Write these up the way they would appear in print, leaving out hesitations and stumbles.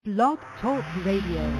Blog Talk Radio.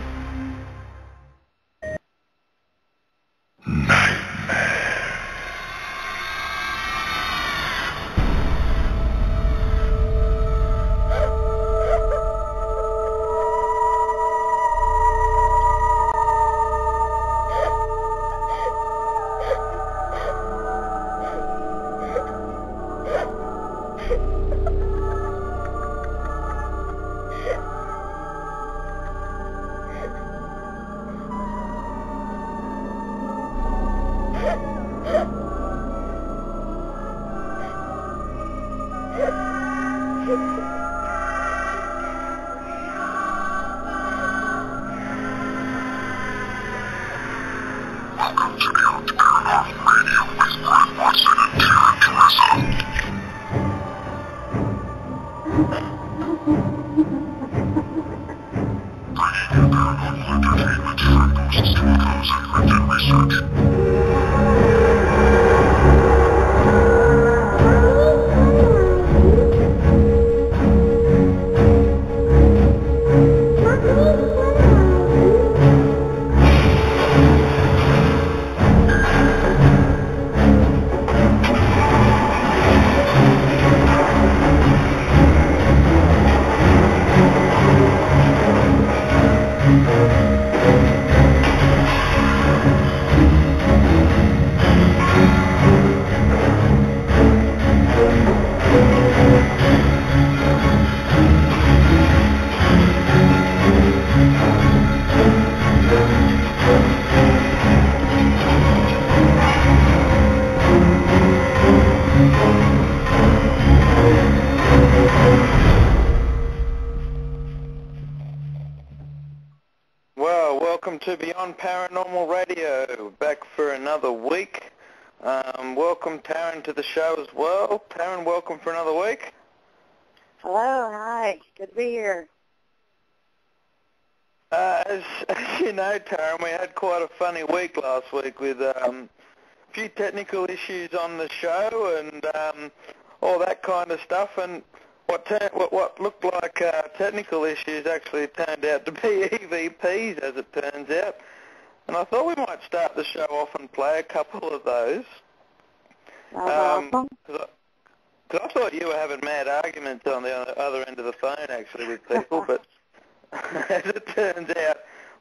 To Beyond Paranormal Radio, back for another week. Welcome Taryn to the show as well. Taryn, welcome for another week. Hello, hi, good to be here. As you know, Taryn, we had quite a funny week last week with a few technical issues on the show and all that kind of stuff, and what looked like technical issues actually turned out to be EVPs, as it turns out. And I thought we might start the show off and play a couple of those. Because I thought you were having mad arguments on the other end of the phone, actually, with people. But as it turns out,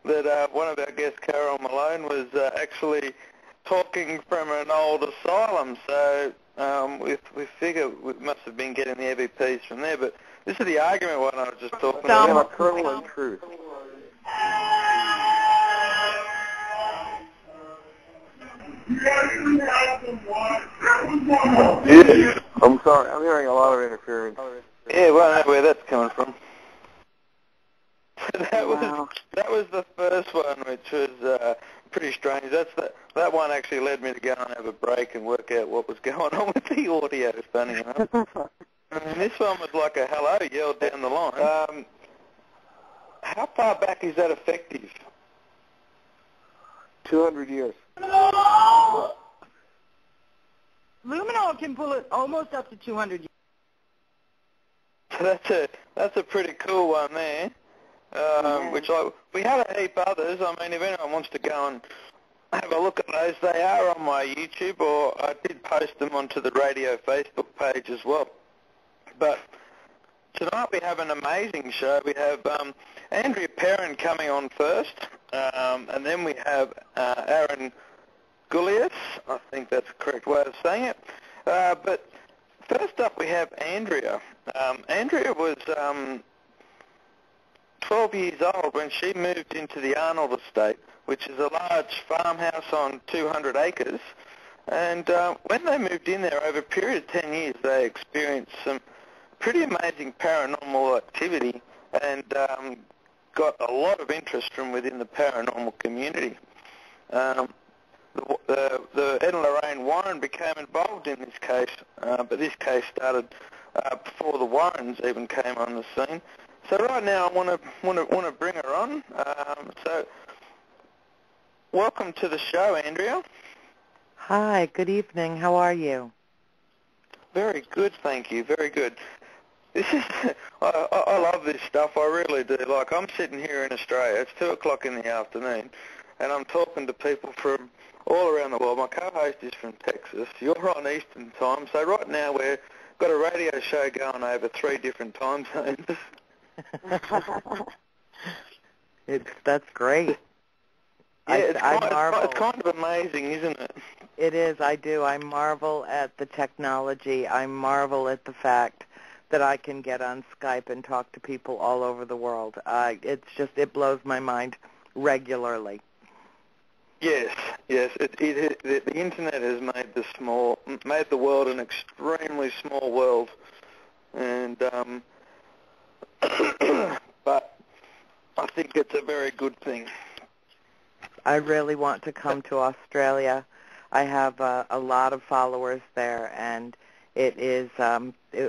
that one of our guests, Carol Malone, was actually talking from an old asylum. So we figure we must have been getting the EVPs from there, but this is the argument one I was just talking about. Kernel and truth. Yeah. I'm sorry, I'm hearing a lot of interference. Yeah, well, I know where that's coming from. That was the first one, which was pretty strange. That one actually led me to go and have a break and work out what was going on with the audio, funny enough. And this one was like a hello yelled down the line. How far back is that effective? 200 years. Luminol can pull it almost up to 200 years. So that's a pretty cool one there. Which we had a heap others. I mean, if anyone wants to go and have a look at those, they are on my YouTube, or I did post them onto the radio Facebook page as well. But tonight we have an amazing show. We have Andrea Perron coming on first, and then we have Aaron Gulyas. I think that's the correct way of saying it. But first up we have Andrea. Andrea was 12 years old when she moved into the Arnold estate, which is a large farmhouse on 200 acres. And when they moved in there, over a period of 10 years, they experienced some pretty amazing paranormal activity and got a lot of interest from within the paranormal community. The Ed and Lorraine Warren became involved in this case, but this case started before the Warrens even came on the scene. So right now I want to bring her on. So welcome to the show, Andrea. Hi, good evening. How are you? Very good, thank you. Very good. This is, I love this stuff, I really do. Like, I'm sitting here in Australia, it's 2 o'clock in the afternoon, and I'm talking to people from all around the world. My co-host is from Texas. You're on Eastern time, so right now we've got a radio show going over 3 different time zones. That's great. Yeah, it's marvel. kind of amazing, isn't it? It is, I do. I marvel at the technology. I marvel at the fact that I can get on Skype and talk to people all over the world. It blows my mind regularly. Yes. The internet has made the world an extremely small world, and but I think it's a very good thing. I really want to come to Australia. I have a lot of followers there, and it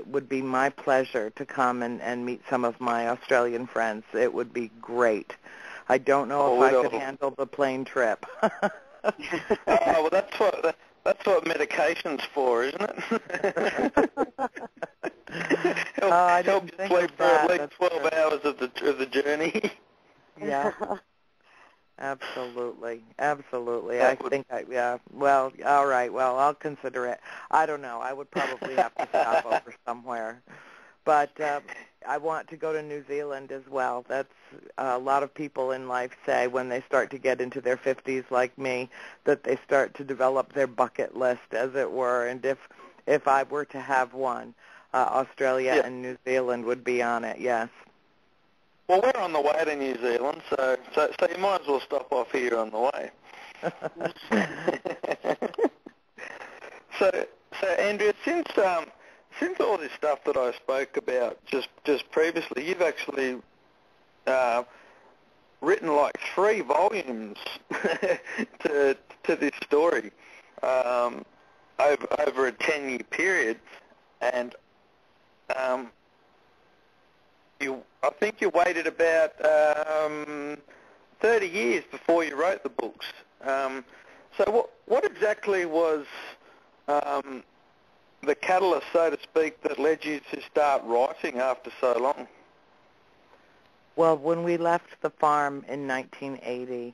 would be my pleasure to come and meet some of my Australian friends. It would be great. I don't know if I could handle the plane trip. Well, that's what medication's for, isn't it? I help didn't you think sleep of for that. at least 12 hours of the journey. Yeah. Absolutely. Well, all right. Well, I'll consider it. I don't know. I would probably have to stop over somewhere. But I want to go to New Zealand as well. That's a lot of people in life say when they start to get into their 50s like me that they start to develop their bucket list, as it were. And if I were to have one, Australia and New Zealand would be on it, yes. Well, we're on the way to New Zealand, so you might as well stop off here on the way. So Andrea, since all this stuff that I spoke about just previously, you've actually written like 3 volumes to this story over a 10-year period, and I think you waited about 30 years before you wrote the books. So what exactly was the catalyst, so to speak, that led you to start writing after so long? Well, when we left the farm in 1980,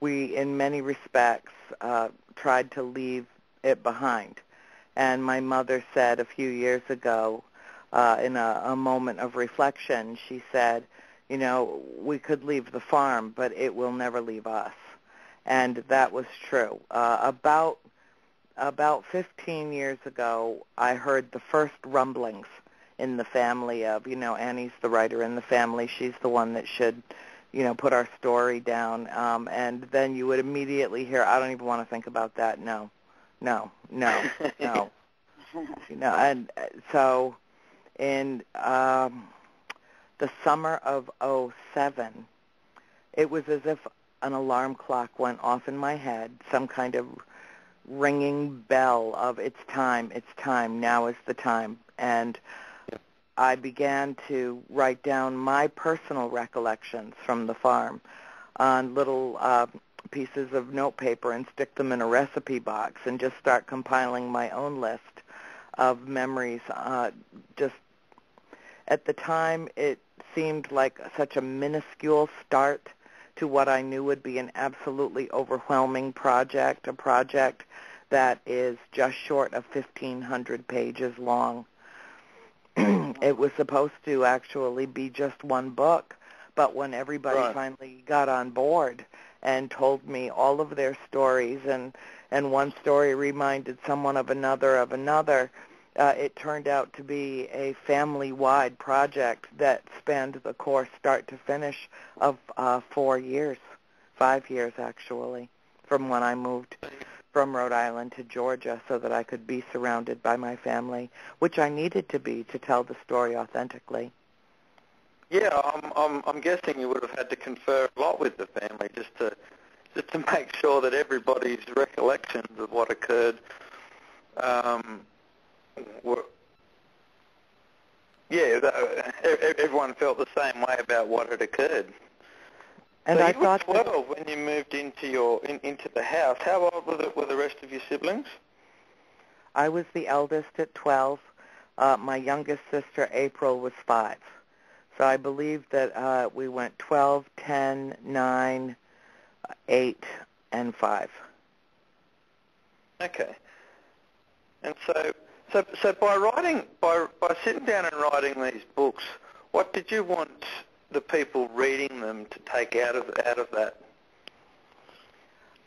we, in many respects, tried to leave it behind. And my mother said a few years ago, in a moment of reflection, she said, you know, we could leave the farm, but it will never leave us. And that was true. About 15 years ago, I heard the first rumblings in the family of, you know, Annie's the writer in the family. She's the one that should, you know, put our story down. And then you would immediately hear, I don't even want to think about that. No. You know, and so in the summer of '07, it was as if an alarm clock went off in my head, some kind of ringing bell of it's time, now is the time. And I began to write down my personal recollections from the farm on little pieces of notepaper and stick them in a recipe box and just start compiling my own list of memories. Just at the time, it seemed like such a minuscule start to what I knew would be an absolutely overwhelming project, a project that is just short of 1,500 pages long. It was supposed to actually be just one book, but when everybody finally got on board and told me all of their stories, and one story reminded someone of another, it turned out to be a family-wide project that spanned the course start to finish of 5 years actually, from when I moved from Rhode Island to Georgia so that I could be surrounded by my family, which I needed to be to tell the story authentically. Yeah, I'm guessing you would have had to confer a lot with the family just to make sure that everybody's recollections of what occurred everyone felt the same way about what had occurred. And so I you were thought 12 when you moved into the house. How old were the rest of your siblings? I was the eldest at 12. My youngest sister, April, was 5. So I believe that we went 12, 10, 9, 8, and 5. Okay. And so by sitting down and writing these books, what did you want the people reading them to take out of that?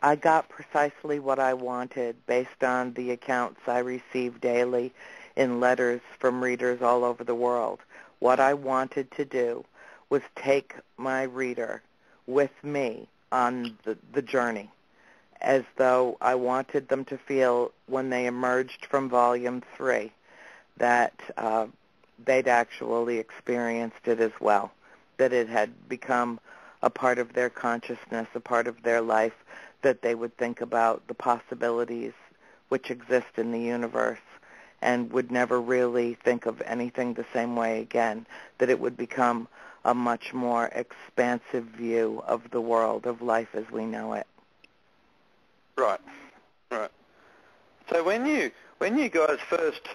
I got precisely what I wanted based on the accounts I received daily in letters from readers all over the world. What I wanted to do was take my reader with me on the journey, as though I wanted them to feel when they emerged from Volume 3 that they'd actually experienced it as well, that it had become a part of their consciousness, a part of their life, that they would think about the possibilities which exist in the universe and would never really think of anything the same way again, that it would become a much more expansive view of the world, of life as we know it. Right. So when you guys first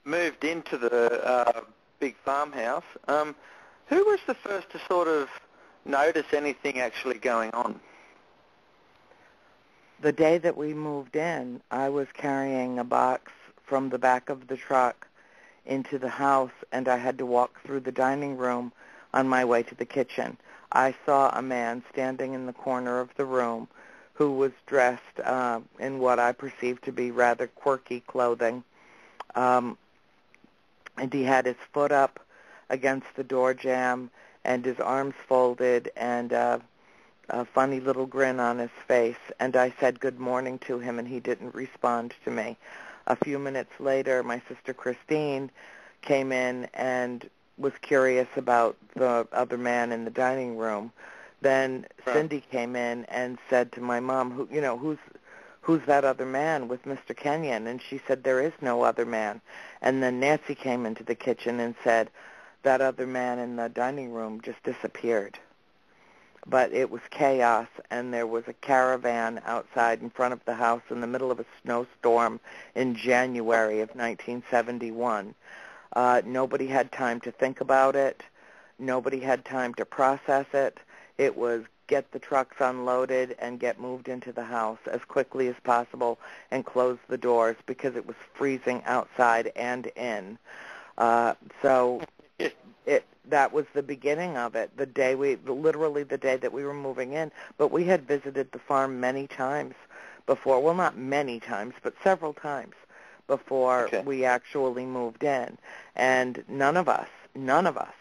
moved into the big farmhouse, who was the first to sort of notice anything actually going on? The day that we moved in, I was carrying a box from the back of the truck into the house, and I had to walk through the dining room on my way to the kitchen. I saw a man standing in the corner of the room who was dressed in what I perceived to be rather quirky clothing, and he had his foot up against the door jamb and his arms folded and a funny little grin on his face, and I said good morning to him, and he didn't respond to me. A few minutes later, my sister Christine came in and was curious about the other man in the dining room. Then Cindy came in and said to my mom, who's that other man with Mr. Kenyon? And she said, there is no other man. And then Nancy came into the kitchen and said, that other man in the dining room just disappeared. But it was chaos, and there was a caravan outside in front of the house in the middle of a snowstorm in January of 1971. Nobody had time to think about it. Nobody had time to process it. It was get the trucks unloaded and get moved into the house as quickly as possible and close the doors because it was freezing outside and in. That was the beginning of it, literally the day that we were moving in. But we had visited the farm many times before. Well, not many times, but several times before we actually moved in. And none of us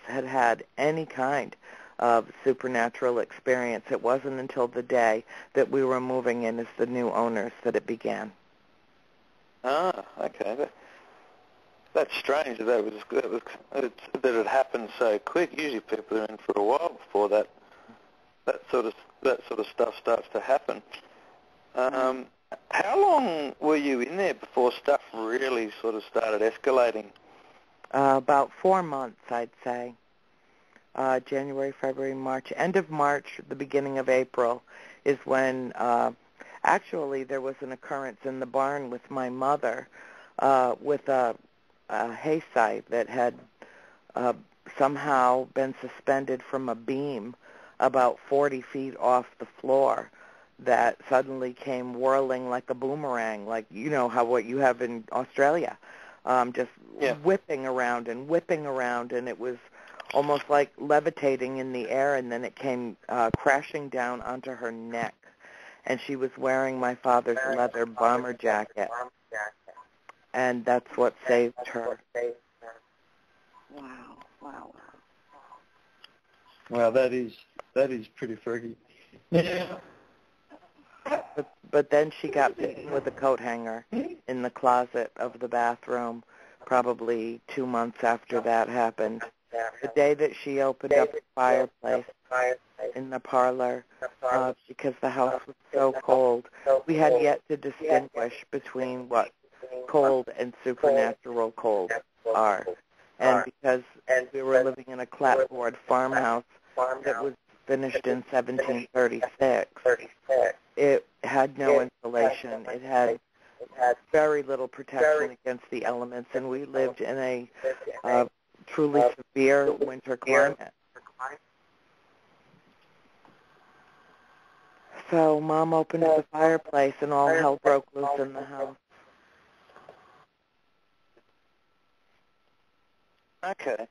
had any kind of supernatural experience. It wasn't until the day that we were moving in as the new owners that it began. Ah, okay. That's strange that it happened so quick. Usually people are in for a while before that sort of stuff starts to happen. How long were you in there before stuff really sort of started escalating? About 4 months, I'd say. January, February, March. End of March, the beginning of April is when actually there was an occurrence in the barn with my mother with a hay scythe that had somehow been suspended from a beam about 40 feet off the floor that suddenly came whirling like a boomerang, like what you have in Australia, whipping around, and it was almost like levitating in the air, and then it came crashing down onto her neck, and she was wearing my father's leather bomber jacket. And that's what saved her. Wow. Wow, that is pretty freaky. Yeah. But then she got beaten with a coat hanger in the closet of the bathroom probably 2 months after that happened. The day that she opened up the fireplace in the parlor because the house was so cold, we had yet to distinguish between what cold and supernatural cold are. And because we were living in a clapboard farmhouse that was finished in 1736, it had no insulation. It had very little protection against the elements, and we lived in a truly severe winter climate. So Mom opened the fireplace, and all hell broke loose in the house. Okay.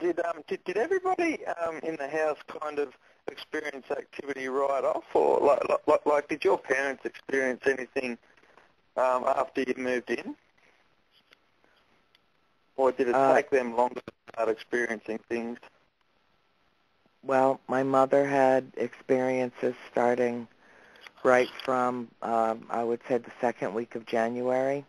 Did everybody in the house kind of experience activity right off, or like did your parents experience anything after you moved in, or did it take them longer to start experiencing things? Well, my mother had experiences starting right from, I would say, the second week of January.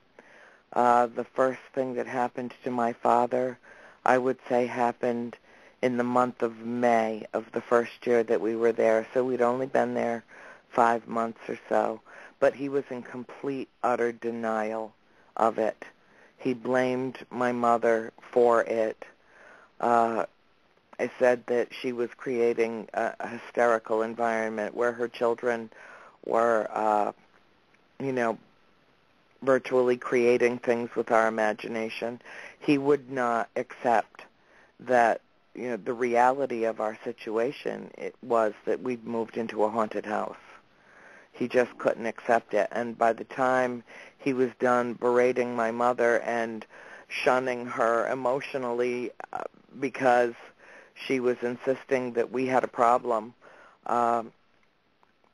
The first thing that happened to my father, I would say, happened in the month of May of the first year that we were there. So we'd only been there 5 months or so. But he was in complete, utter denial of it. He blamed my mother for it. I said that she was creating a hysterical environment where her children were, virtually creating things with our imagination. He would not accept that, the reality of our situation was that we'd moved into a haunted house. He just couldn't accept it. And by the time he was done berating my mother and shunning her emotionally because she was insisting that we had a problem,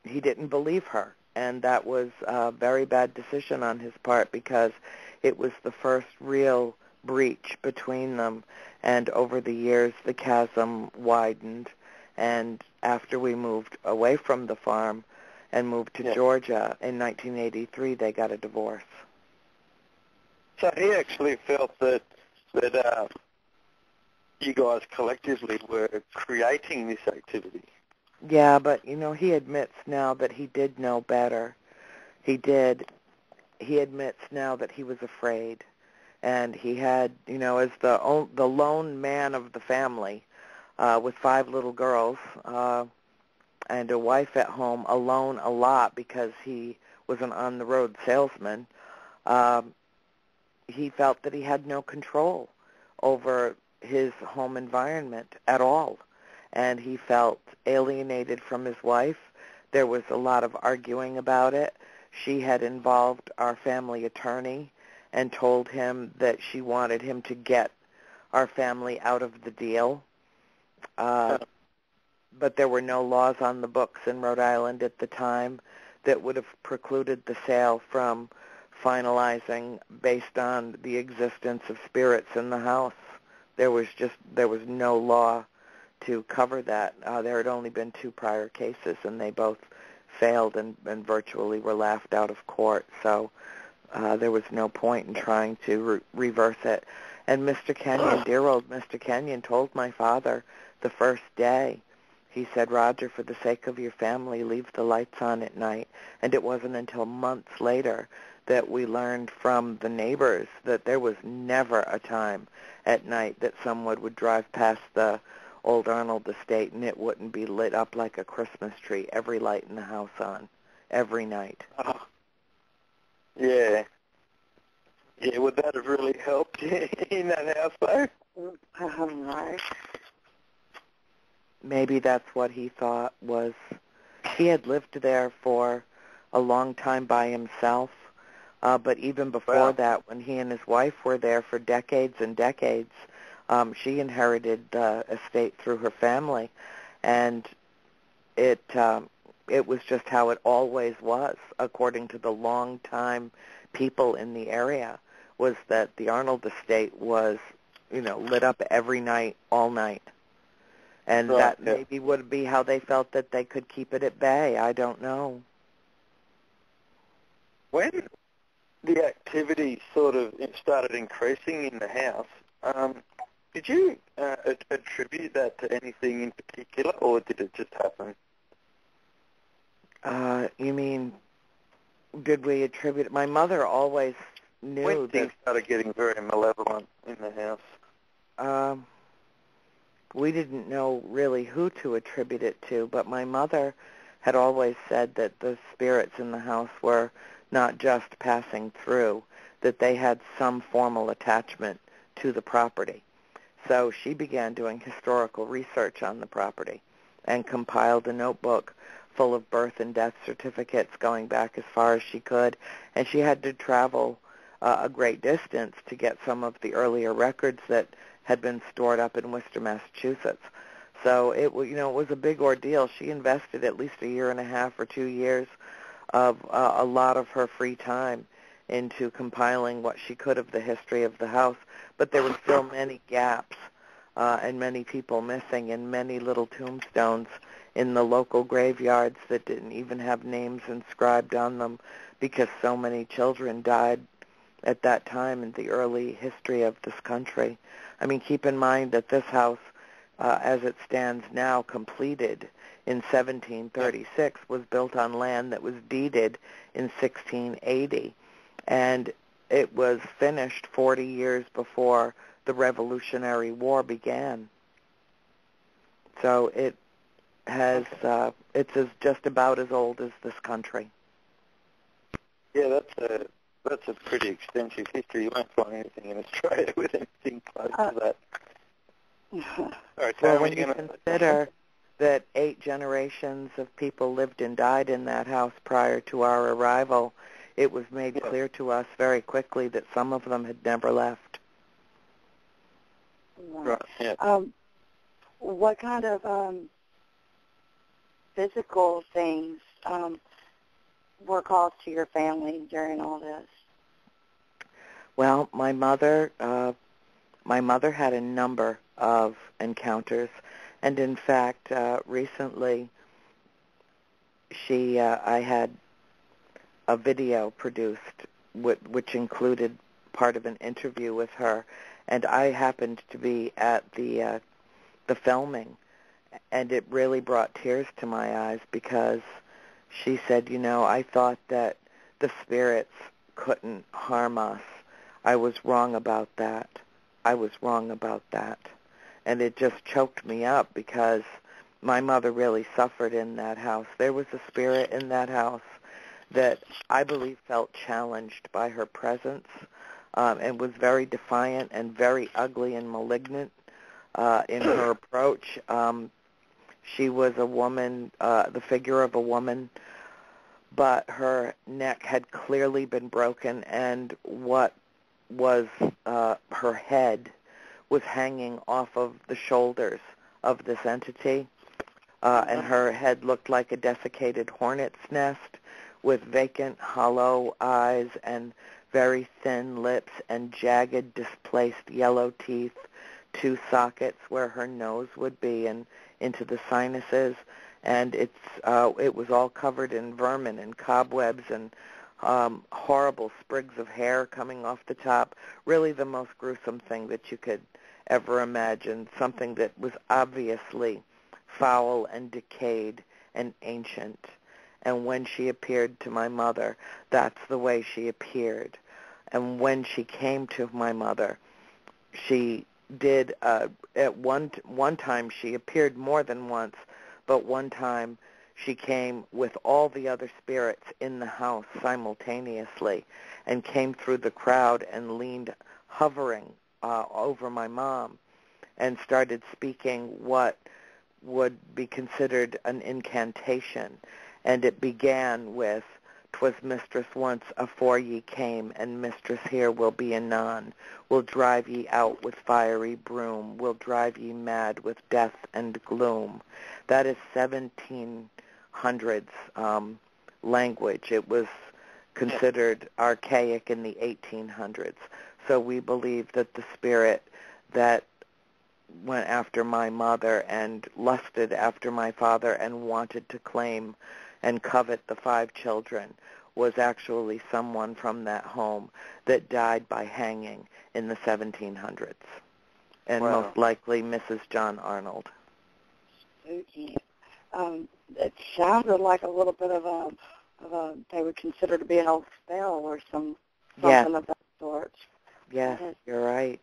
he didn't believe her. And that was a very bad decision on his part because it was the first real breach between them. And over the years, the chasm widened. And after we moved away from the farm and moved to Georgia in 1983, they got a divorce. So he actually felt that you guys collectively were creating this activity. Yeah, but, he admits now that he did know better. He did. He admits now that he was afraid. And he had, as the lone man of the family, with 5 little girls and a wife at home, alone a lot because he was an on-the-road salesman, he felt that he had no control over his home environment at all. And he felt alienated from his wife. There was a lot of arguing about it. She had involved our family attorney and told him that she wanted him to get our family out of the deal. But there were no laws on the books in Rhode Island at the time that would have precluded the sale from finalizing based on the existence of spirits in the house. There was no law to cover that. There had only been 2 prior cases, and they both failed and virtually were laughed out of court. So there was no point in trying to reverse it. And Mr. Kenyon, dear old Mr. Kenyon, told my father the first day, he said, "Roger, for the sake of your family, leave the lights on at night." And it wasn't until months later that we learned from the neighbors that there was never a time at night that someone would drive past the old Arnold estate and it wouldn't be lit up like a Christmas tree, every light in the house on, every night. Oh. Yeah. Yeah, would that have really helped in that house, though? Maybe that's what he thought was. He had lived there for a long time by himself, but even before that, when he and his wife were there for decades and decades, she inherited the estate through her family, and it was just how it always was, according to the long-time people in the area, was that the Arnold estate was, lit up every night, all night. And that maybe would be how they felt that they could keep it at bay. I don't know. When the activity sort of started increasing in the house, did you attribute that to anything in particular, or did it just happen? You mean, did we attribute it? My mother always knew when things started getting very malevolent in the house. We didn't know really who to attribute it to, but my mother had always said that the spirits in the house were not just passing through, that they had some formal attachment to the property. So she began doing historical research on the property and compiled a notebook full of birth and death certificates going back as far as she could. And she had to travel a great distance to get some of the earlier records that had been stored up in Worcester, Massachusetts. So it was a big ordeal. She invested at least a year and a half or 2 years of a lot of her free time into compiling what she could of the history of the house. But there were still many gaps and many people missing, and many little tombstones in the local graveyards that didn't even have names inscribed on them because so many children died at that time in the early history of this country. I mean, keep in mind that this house, as it stands now, completed in 1736, was built on land that was deeded in 1680, and it was finished 40 years before the Revolutionary War began. So it has, it's just about as old as this country. Yeah, that's a pretty extensive history. You won't find anything in Australia with anything close to that. All right, so well, when you consider that 8 generations of people lived and died in that house prior to our arrival, it was made clear to us very quickly that some of them had never left. Right. Yeah. What kind of physical things were caused to your family during all this? Well, my mother had a number of encounters, and in fact, recently, I had a video produced which included part of an interview with her, and I happened to be at the filming, and it really brought tears to my eyes because she said, I thought that the spirits couldn't harm us. I was wrong about that. And it just choked me up because my mother really suffered in that house. There was a spirit in that house that I believe felt challenged by her presence and was very defiant and very ugly and malignant in her approach. She was a woman, the figure of a woman, but her neck had clearly been broken, and what was her head was hanging off of the shoulders of this entity, and her head looked like a desiccated hornet's nest with vacant, hollow eyes and very thin lips and jagged, displaced yellow teeth, 2 sockets where her nose would be and into the sinuses, and it was all covered in vermin and cobwebs and horrible sprigs of hair coming off the top. Really the most gruesome thing that you could ever imagine, something that was obviously foul and decayed and ancient. And when she appeared to my mother, that's the way she appeared. And when she came to my mother, she did, at one time she appeared more than once, but one time she came with all the other spirits in the house simultaneously and came through the crowd and leaned hovering over my mom and started speaking what would be considered an incantation. And it began with, "'Twas mistress once afore ye came, and mistress here will be anon. Will drive ye out with fiery broom, will drive ye mad with death and gloom." That is 1700s language. It was considered archaic in the 1800s. So we believe that the spirit that went after my mother and lusted after my father and wanted to claim and covet the 5 children was actually someone from that home that died by hanging in the 1700s, and most likely Mrs. John Arnold. Spooky. It sounded like a little bit of a they would consider to be an old spell or something of that sort. Yes, you're right.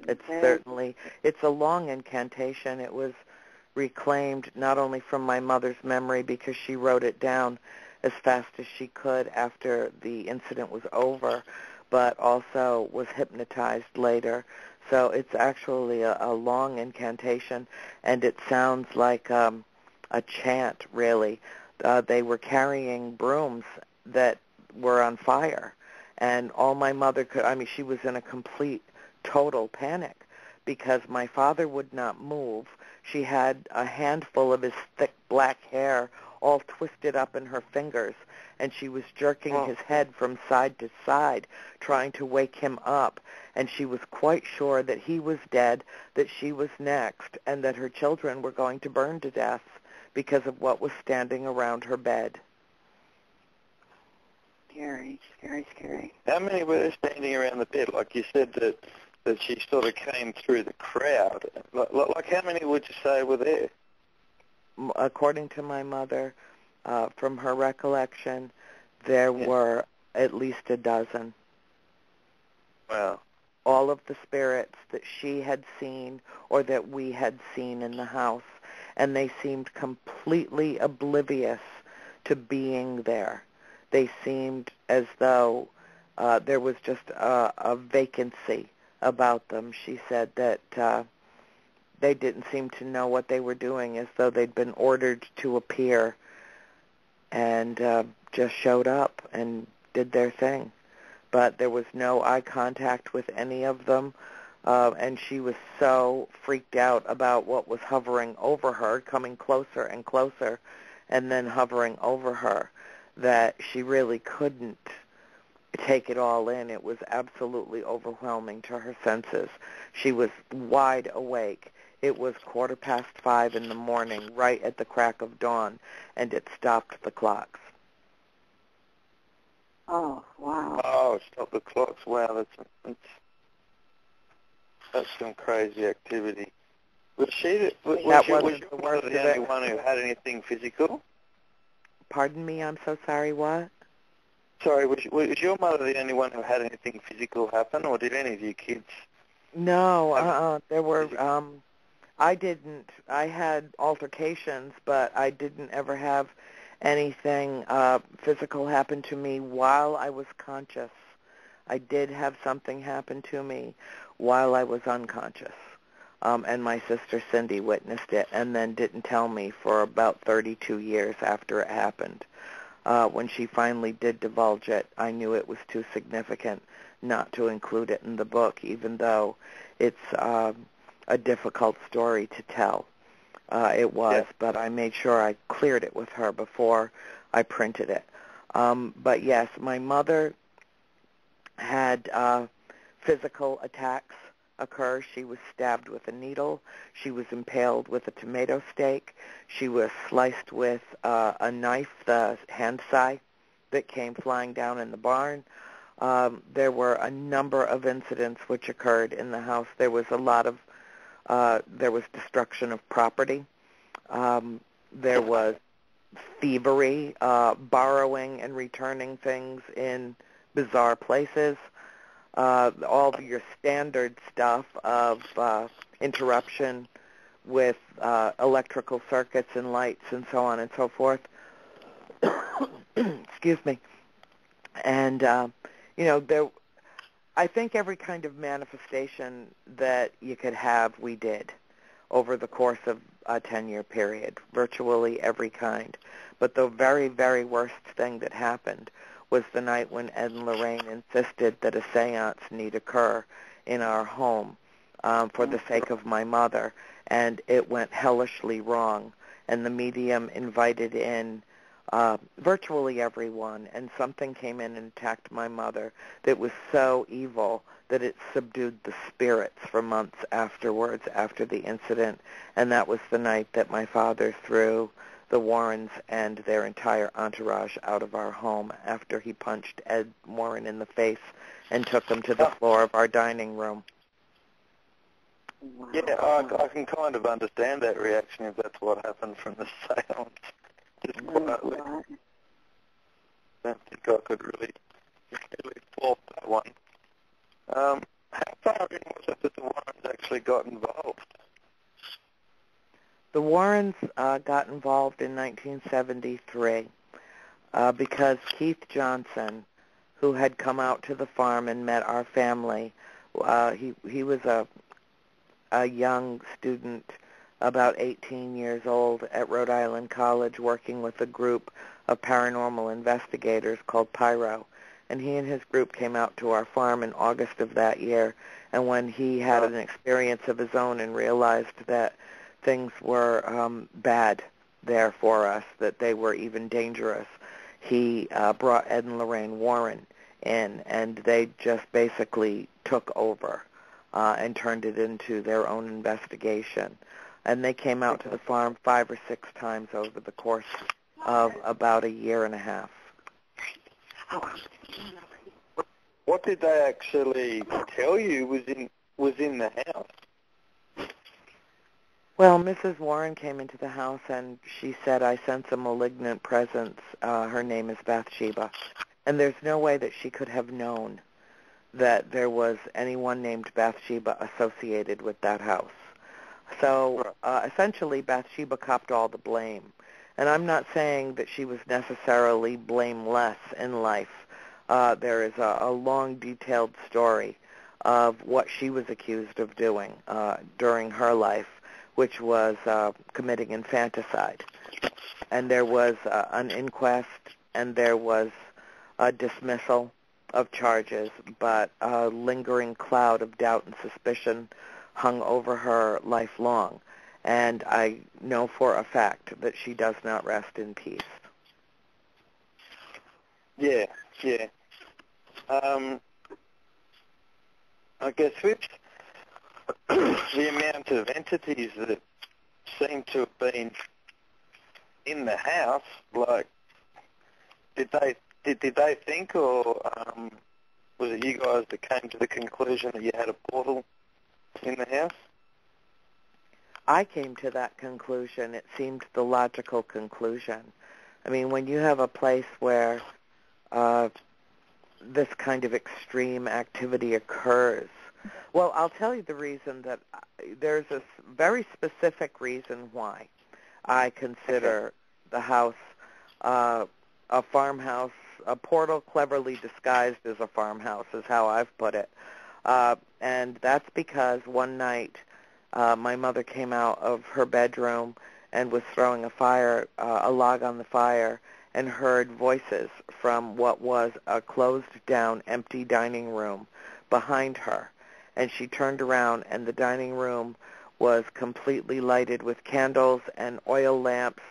It's a long incantation. It was reclaimed not only from my mother's memory because she wrote it down as fast as she could after the incident was over, but also was hypnotized later. So it's actually a long incantation, and it sounds like a chant, really. They were carrying brooms that were on fire, and all my mother could, I mean, she was in a complete, total panic because my father would not move. She had a handful of his thick black hair all twisted up in her fingers, and she was jerking his head from side to side, trying to wake him up, and she was quite sure that he was dead, that she was next, and that her children were going to burn to death because of what was standing around her bed. Scary, scary, scary. How many were there standing around the bed? Like you said that she sort of came through the crowd. Like how many would you say were there? According to my mother, from her recollection, there were at least a dozen. Wow. All of the spirits that she had seen or that we had seen in the house, and they seemed completely oblivious to being there. They seemed as though there was just a vacancy about them. She said that they didn't seem to know what they were doing, as though they'd been ordered to appear and just showed up and did their thing. But there was no eye contact with any of them, and she was so freaked out about what was hovering over her, coming closer and closer, and then hovering over her, that she really couldn't take it all in. It was absolutely overwhelming to her senses. She was wide awake. It was 5:15 in the morning, right at the crack of dawn, and it stopped the clocks. Oh, wow. Oh, stop the clocks. Wow, that's some crazy activity. Was your mother the only one who had anything physical? Pardon me, I'm so sorry, what? Sorry, was your mother the only one who had anything physical happen, or did any of your kids? No, there were, I didn't. I had altercations, but I didn't ever have anything physical happen to me while I was conscious. I did have something happen to me while I was unconscious, and my sister Cindy witnessed it and then didn't tell me for about 32 years after it happened. When she finally did divulge it, I knew it was too significant not to include it in the book, even though it's a difficult story to tell. It was, but I made sure I cleared it with her before I printed it. But yes, my mother had physical attacks occur. She was stabbed with a needle. She was impaled with a tomato stake. She was sliced with a knife, the hand sai that came flying down in the barn. There were a number of incidents which occurred in the house. There was a lot of there was destruction of property. There was thievery, borrowing and returning things in bizarre places, all of your standard stuff of interruption with electrical circuits and lights and so on and so forth. Excuse me. And, I think every kind of manifestation that you could have, we did over the course of a 10-year period, virtually every kind. But the very, very worst thing that happened was the night when Ed and Lorraine insisted that a seance need occur in our home for the sake of my mother, and it went hellishly wrong, and the medium invited in virtually everyone, and something came in and attacked my mother that was so evil that it subdued the spirits for months afterwards after the incident, and that was the night that my father threw the Warrens and their entire entourage out of our home after he punched Ed Warren in the face and took him to the floor of our dining room. Wow. Yeah, I can kind of understand that reaction if that's what happened from the seance. Just quietly. I don't think I could really fault that one. How far in was it that the Warrens actually got involved? The Warrens got involved in 1973. because Keith Johnson, who had come out to the farm and met our family, he was a young student, about 18 years old, at Rhode Island College, working with a group of paranormal investigators called Pyro. And he and his group came out to our farm in August of that year, and when he had an experience of his own and realized that things were bad there for us, that they were even dangerous, he brought Ed and Lorraine Warren in, and they just basically took over and turned it into their own investigation. And they came out to the farm 5 or 6 times over the course of about a year and a half. What did they actually tell you was in the house? Well, Mrs. Warren came into the house and she said, "I sense a malignant presence. Her name is Bathsheba." And there's no way that she could have known that there was anyone named Bathsheba associated with that house. So essentially, Bathsheba copped all the blame. And I'm not saying that she was necessarily blameless in life. There is a long, detailed story of what she was accused of doing during her life, which was committing infanticide. And there was an inquest, and there was a dismissal of charges, but a lingering cloud of doubt and suspicion hung over her lifelong. And I know for a fact that she does not rest in peace. Yeah. I guess with the amount of entities that seem to have been in the house, like, did they think, or was it you guys that came to the conclusion that you had a portal in the house? I came to that conclusion. It seemed the logical conclusion. I mean, when you have a place where this kind of extreme activity occurs, well, I'll tell you the reason that there's a very specific reason why I consider the house a farmhouse, a portal cleverly disguised as a farmhouse is how I've put it. And that's because one night my mother came out of her bedroom and was throwing a log on the fire, and heard voices from what was a closed-down, empty dining room behind her. And she turned around, and the dining room was completely lighted with candles and oil lamps.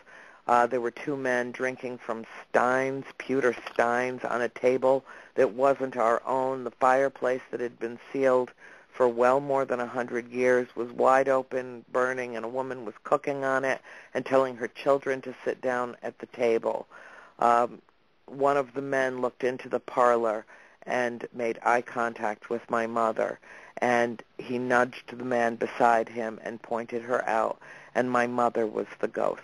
There were 2 men drinking from steins, pewter steins, on a table that wasn't our own. The fireplace that had been sealed for well more than 100 years was wide open, burning, and a woman was cooking on it and telling her children to sit down at the table. One of the men looked into the parlor and made eye contact with my mother, and he nudged the man beside him and pointed her out, and my mother was the ghost.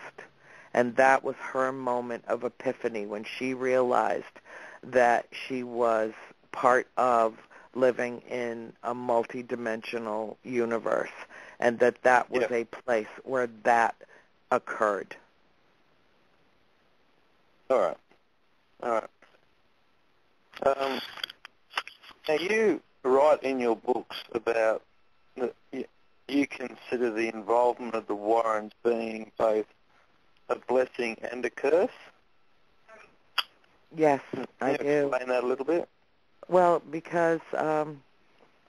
And that was her moment of epiphany, when she realized that she was part of living in a multidimensional universe, and that was a place where that occurred. All right. Now, you write in your books about that you consider the involvement of the Warrens being both a blessing and a curse. Yes, I do. Can you explain that a little bit? Well, because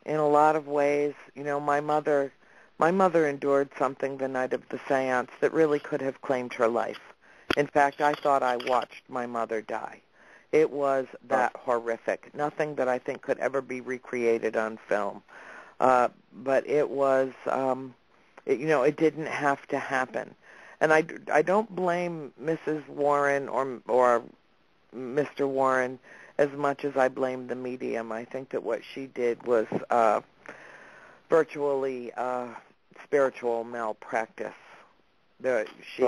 in a lot of ways, my mother endured something the night of the seance that really could have claimed her life. In fact, I thought I watched my mother die. It was that horrific. Nothing that I think could ever be recreated on film. But it was, it didn't have to happen. And I don't blame Mrs. Warren or Mr. Warren as much as I blame the medium. I think that what she did was virtually spiritual malpractice. She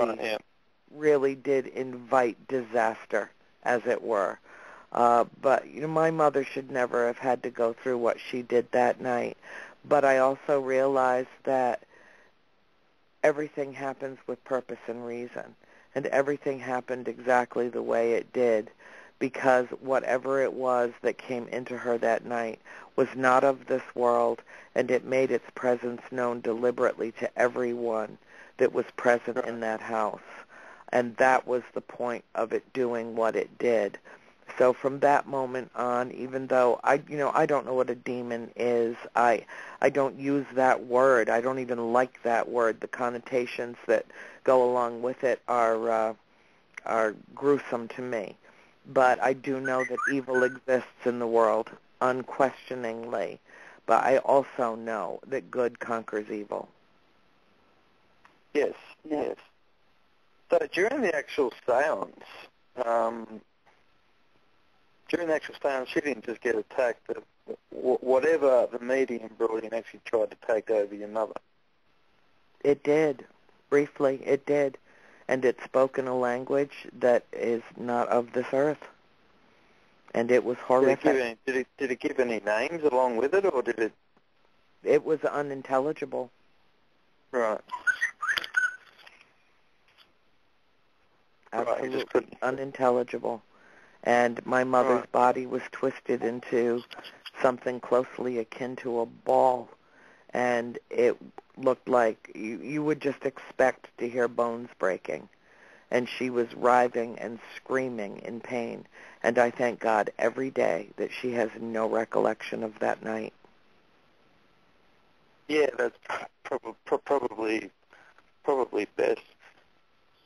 really did invite disaster, as it were. But my mother should never have had to go through what she did that night. But I also realized that everything happens with purpose and reason. and everything happened exactly the way it did, because whatever it was that came into her that night was not of this world, and it made its presence known deliberately to everyone that was present in that house. And that was the point of it doing what it did. So from that moment on, even though I don't know what a demon is, I don't use that word. I don't even like that word. The connotations that go along with it are gruesome to me. But I do know that evil exists in the world, unquestioningly. But I also know that good conquers evil. Yes, yes. So during the actual seance, she didn't just get attacked. Whatever the medium brought in actually tried to take over your mother. It did. Briefly, it did. And it spoke in a language that is not of this earth. And it was horrific. Did it give any names along with it, or did it? It was unintelligible. Right. Absolutely unintelligible. And my mother's body was twisted into something closely akin to a ball, and it looked like you would just expect to hear bones breaking. And she was writhing and screaming in pain. And I thank God every day that she has no recollection of that night. Yeah, that's probably best.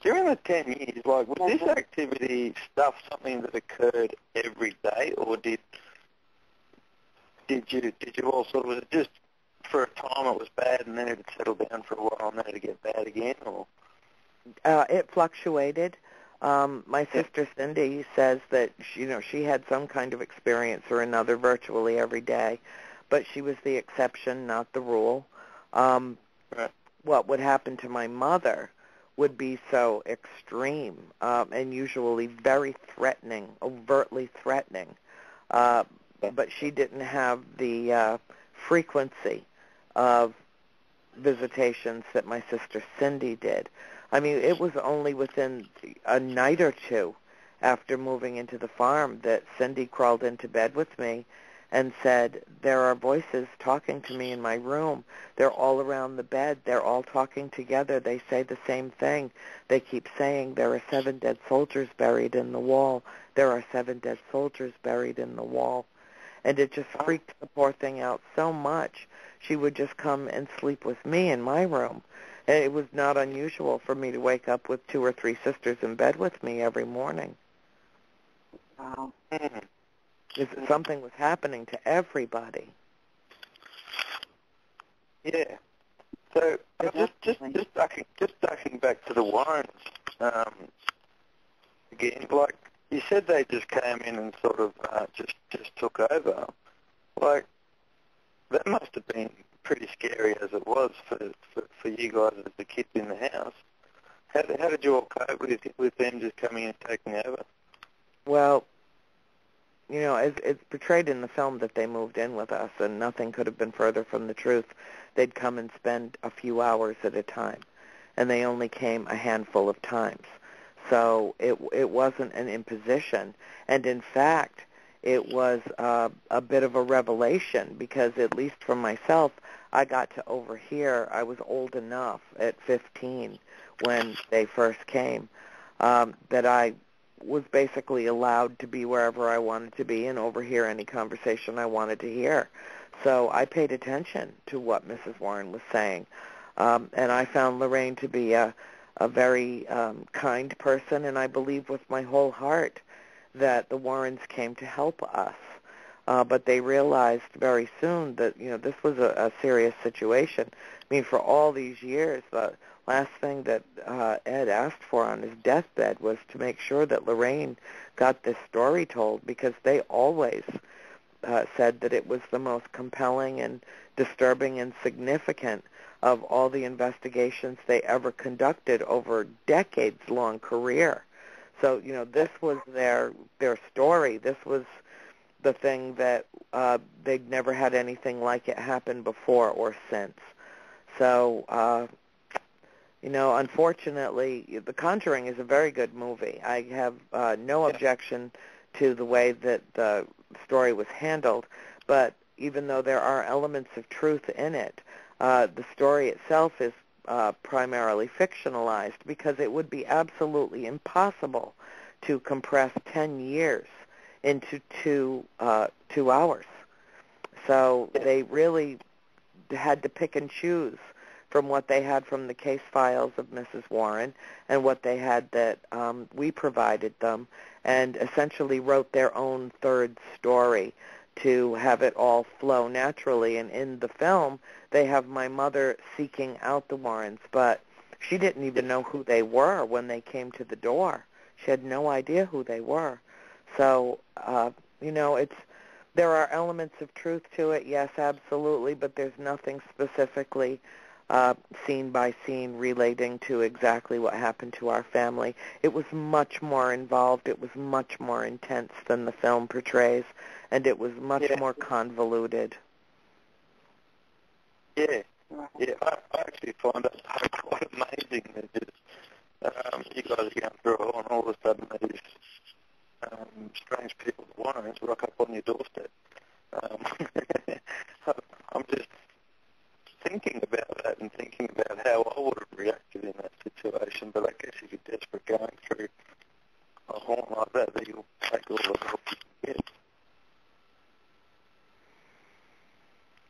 During the 10 years, was this activity stuff something that occurred every day, or did you all sort of, was it just for a time it was bad and then it would settle down for a while and then it would get bad again, or? It fluctuated. My sister Cindy says that she had some kind of experience or another virtually every day, but she was the exception, not the rule. What would happen to my mother would be so extreme and usually very threatening, overtly threatening, but she didn't have the frequency of visitations that my sister Cindy did. I mean, it was only within a night or two after moving into the farm that Cindy crawled into bed with me and said, "There are voices talking to me in my room. They're all around the bed. They're all talking together. They say the same thing. They keep saying, 'There are 7 dead soldiers buried in the wall. There are 7 dead soldiers buried in the wall.'" And it just freaked the poor thing out so much. She would just come and sleep with me in my room. And it was not unusual for me to wake up with 2 or 3 sisters in bed with me every morning. Wow. Something was happening to everybody. Yeah. So just ducking back to the Warrens again. Like you said, they just came in and sort of just took over. Like that must have been pretty scary as it was for you guys as the kids in the house. How did you all cope with them just coming and taking over? Well, as it's portrayed in the film that they moved in with us, and nothing could have been further from the truth. They'd come and spend a few hours at a time, and they only came a handful of times. So it wasn't an imposition, and in fact, it was a bit of a revelation, because at least for myself, I got to overhear. I was old enough at 15 when they first came that I was basically allowed to be wherever I wanted to be and overhear any conversation I wanted to hear. So I paid attention to what Mrs. Warren was saying, and I found Lorraine to be a very kind person, and I believe with my whole heart that the Warrens came to help us. But they realized very soon that, this was a serious situation. I mean, for all these years, the last thing that Ed asked for on his deathbed was to make sure that Lorraine got this story told, because they always said that it was the most compelling and disturbing and significant of all the investigations they ever conducted over a decades-long career. So, this was their story. This was the thing that they'd never had anything like it happen before or since. So Unfortunately, The Conjuring is a very good movie. I have no objection to the way that the story was handled, but even though there are elements of truth in it, the story itself is primarily fictionalized because it would be absolutely impossible to compress 10 years into two hours. So they really had to pick and choose from what they had from the case files of Mrs. Warren and what they had that we provided them, and essentially wrote their own third story to have it all flow naturally. And in the film, they have my mother seeking out the Warrens, but she didn't even know who they were when they came to the door. She had no idea who they were. So, there are elements of truth to it, yes, absolutely, but there's nothing specifically scene by scene relating to exactly what happened to our family. It was much more involved. It was much more intense than the film portrays, and it was much more convoluted. Yeah, I actually find it quite amazing that you guys are going through it all, and all of a sudden these strange people with Warrens rock up on your doorstep. I'm just thinking about that and thinking about how I would have reacted in that situation, but I guess if you're desperate going through a haunt like that you'll take all the help you can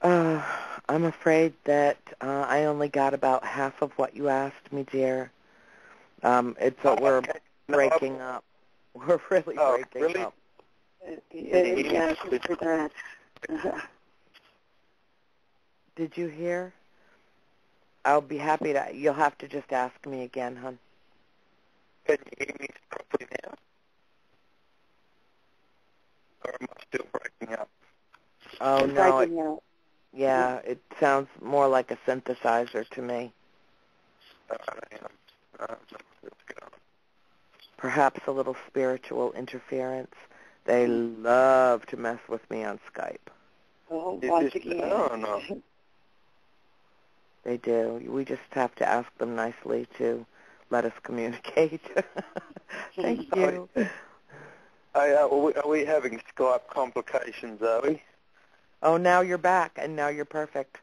get. I'm afraid that I only got about half of what you asked me, dear. We're breaking up. We're really breaking up. Yes, for that. Did you hear? I'll be happy to. You'll have to just ask me again, hon. Can you hear me properly now? Or am I still breaking up? Oh, no. Yeah, it sounds more like a synthesizer to me. Perhaps a little spiritual interference. They love to mess with me on Skype. Oh, once again. Oh, no. They do. We just have to ask them nicely to let us communicate. Thank you. Are we having Skype complications, are we? Oh, now you're back, and now you're perfect.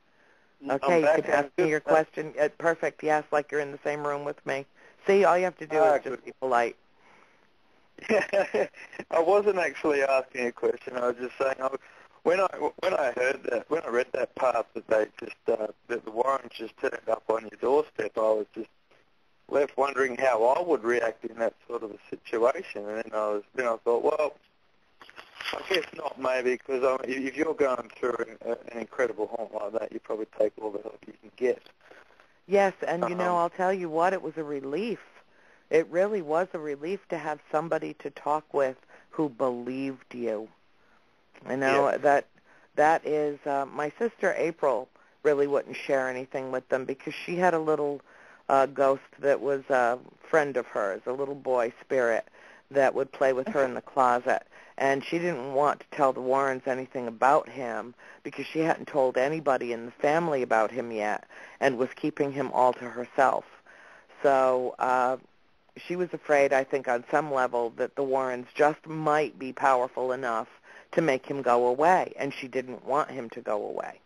Okay, you can ask me your question. Perfect, yes, like you're in the same room with me. See, all you have to do is just be polite. I wasn't actually asking a question. I was just saying, when I read that part that that the Warrens just turned up on your doorstep, I was just left wondering how I would react in that sort of a situation. And then I thought, well, I guess not, maybe, because if you're going through an incredible haunt like that, you probably take all the help you can get. Yes, and I'll tell you what, it was a relief. It really was a relief to have somebody to talk with who believed you. That is, my sister April really wouldn't share anything with them because she had a little ghost that was a friend of hers, a little boy spirit that would play with her in the closet. And she didn't want to tell the Warrens anything about him because she hadn't told anybody in the family about him yet and was keeping him all to herself. So she was afraid, I think, on some level that the Warrens just might be powerful enough to make him go away, and she didn't want him to go away.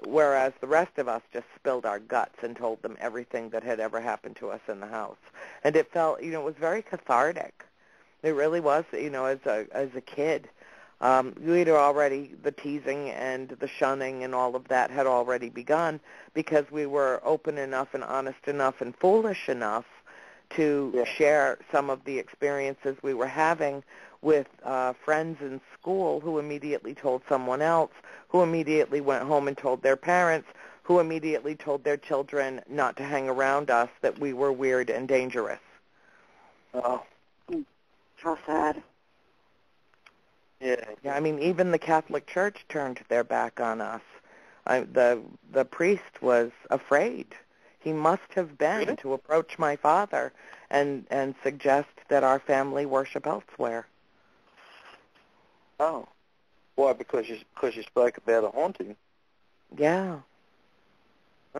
Whereas the rest of us just spilled our guts and told them everything that had ever happened to us in the house. And it felt, it was very cathartic. It really was, as a kid. We'd already, the teasing and the shunning and all of that had already begun because we were open enough and honest enough and foolish enough to share some of the experiences we were having with friends in school who immediately told someone else, who immediately went home and told their parents, who immediately told their children not to hang around us, that we were weird and dangerous. Oh. How sad. Yeah, I mean, even the Catholic Church turned their back on us. The priest was afraid. He must have been to approach my father and suggest that our family worship elsewhere. Oh. Why? Because you spoke about a haunting? Yeah.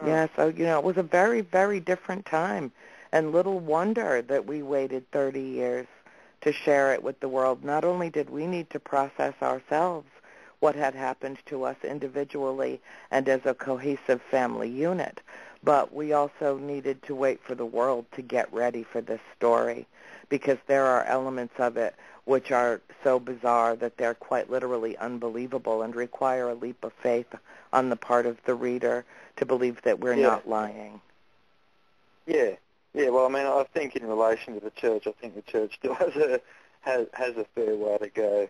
Yeah, so, it was a very, very different time, and little wonder that we waited 30 years to share it with the world. Not only did we need to process ourselves what had happened to us individually and as a cohesive family unit, but we also needed to wait for the world to get ready for this story, because there are elements of it which are so bizarre that they're quite literally unbelievable and require a leap of faith on the part of the reader to believe that we're not lying. Yeah. Yeah, well, I mean, I think in relation to the church, I think the church still has a fair way to go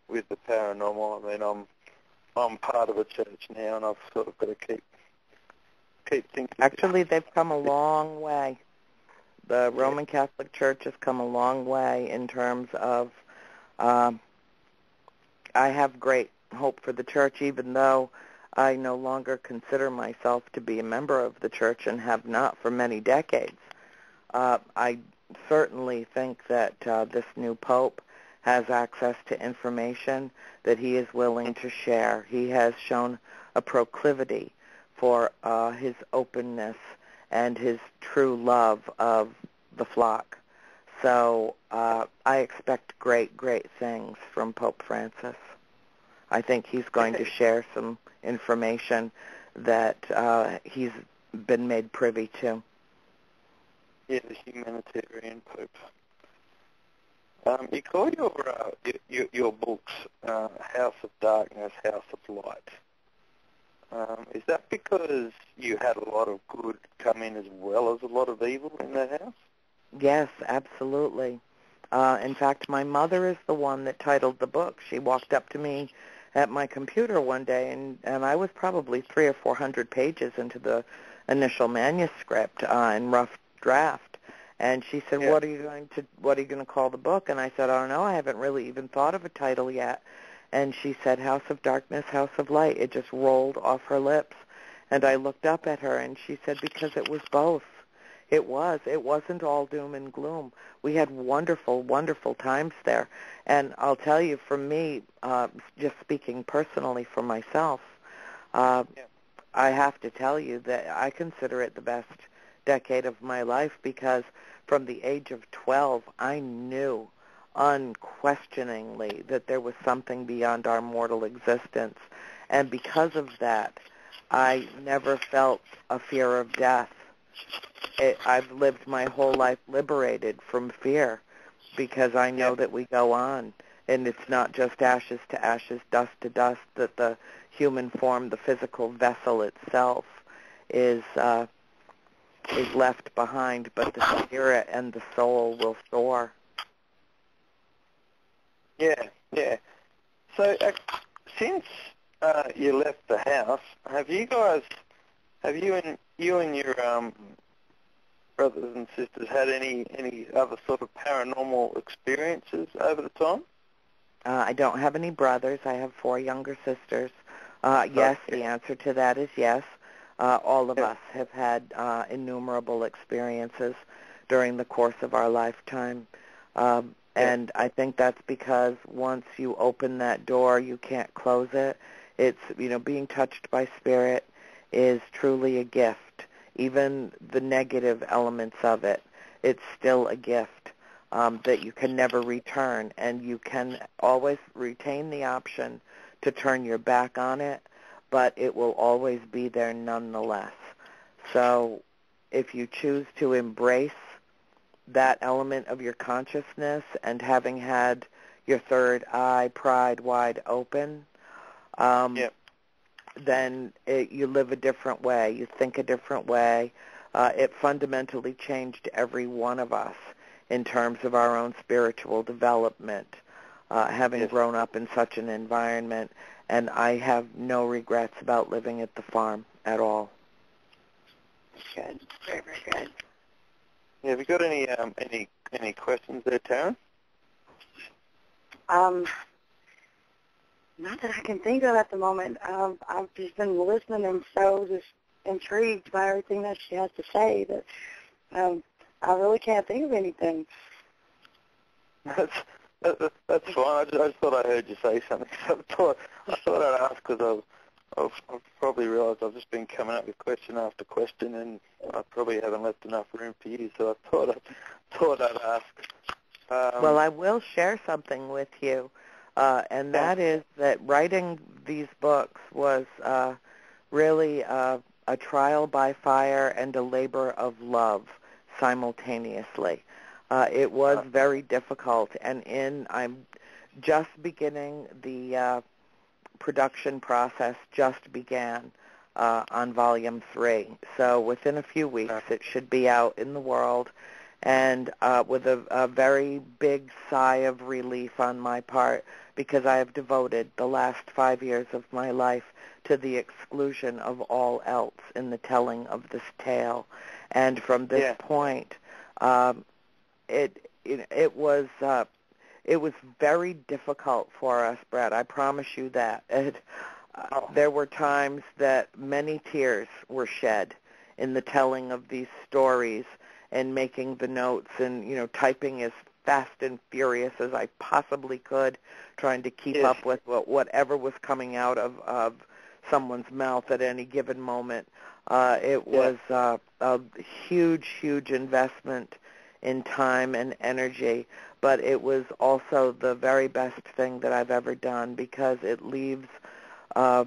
with the paranormal. I mean, I'm part of a church now, and I've sort of got to keep thinking. Actually, they've come a long way. The Roman Catholic Church has come a long way in terms of, I have great hope for the church, even though I no longer consider myself to be a member of the church and have not for many decades. I certainly think that this new pope has access to information that he is willing to share. He has shown a proclivity for his openness and his true love of the flock. So I expect great, great things from Pope Francis. I think he's going to share some information that he's been made privy to. Yeah, the humanitarian Pope. You call your books House of Darkness, House of Light. Is that because you had a lot of good come in as well as a lot of evil in that house? Yes, absolutely. In fact, my mother is the one that titled the book. She walked up to me at my computer one day, and I was probably 300 or 400 pages into the initial manuscript in rough draft. And she said, "What are you going to call the book?" And I said, "I don't know. I haven't really even thought of a title yet." And she said, "House of Darkness, House of Light." It just rolled off her lips. And I looked up at her, and she said, "Because it was both. It was. It wasn't all doom and gloom. We had wonderful, wonderful times there." And I'll tell you, for me, just speaking personally for myself, I have to tell you that I consider it the best decade of my life, because from the age of 12, I knew unquestioningly that there was something beyond our mortal existence. And because of that, I never felt a fear of death. I've lived my whole life liberated from fear, because I know that we go on, and it's not just ashes to ashes, dust to dust, that the human form, the physical vessel itself, is left behind, but the spirit and the soul will soar. Yeah. So since you left the house, have you and your brothers and sisters had any other sort of paranormal experiences over the time? I don't have any brothers. I have 4 younger sisters. Yes, the answer to that is yes. All of us have had innumerable experiences during the course of our lifetime. And I think that's because once you open that door, you can't close it. It's, being touched by spirit is truly a gift. Even the negative elements of it, it's still a gift that you can never return. And you can always retain the option to turn your back on it, but it will always be there nonetheless. So if you choose to embrace that element of your consciousness, and having had your third eye pried wide open, then you live a different way. You think a different way. It fundamentally changed every one of us in terms of our own spiritual development, having grown up in such an environment. And I have no regrets about living at the farm at all. Good. Very, very good. Yeah, have you got any questions there, Taryn? Not that I can think of at the moment. I've just been listening and so just intrigued by everything that she has to say that I really can't think of anything. That's fine. I just thought I heard you say something. I thought I'd ask because I've probably realised I've just been coming up with question after question, and I probably haven't left enough room for you. So I thought I'd ask. Well, I will share something with you, and that is that writing these books was really a trial by fire and a labor of love simultaneously. It was very difficult, and I'm just beginning the production process. Just began on Volume 3, so within a few weeks it should be out in the world, and with a very big sigh of relief on my part, because I have devoted the last 5 years of my life to the exclusion of all else in the telling of this tale. And from this point, it was very difficult for us, Brett. I promise you that. There were times that many tears were shed in the telling of these stories and making the notes and, typing as fast and furious as I possibly could, trying to keep up with whatever was coming out of someone's mouth at any given moment. It was a huge, huge investment in time and energy, but it was also the very best thing that I've ever done, because it leaves a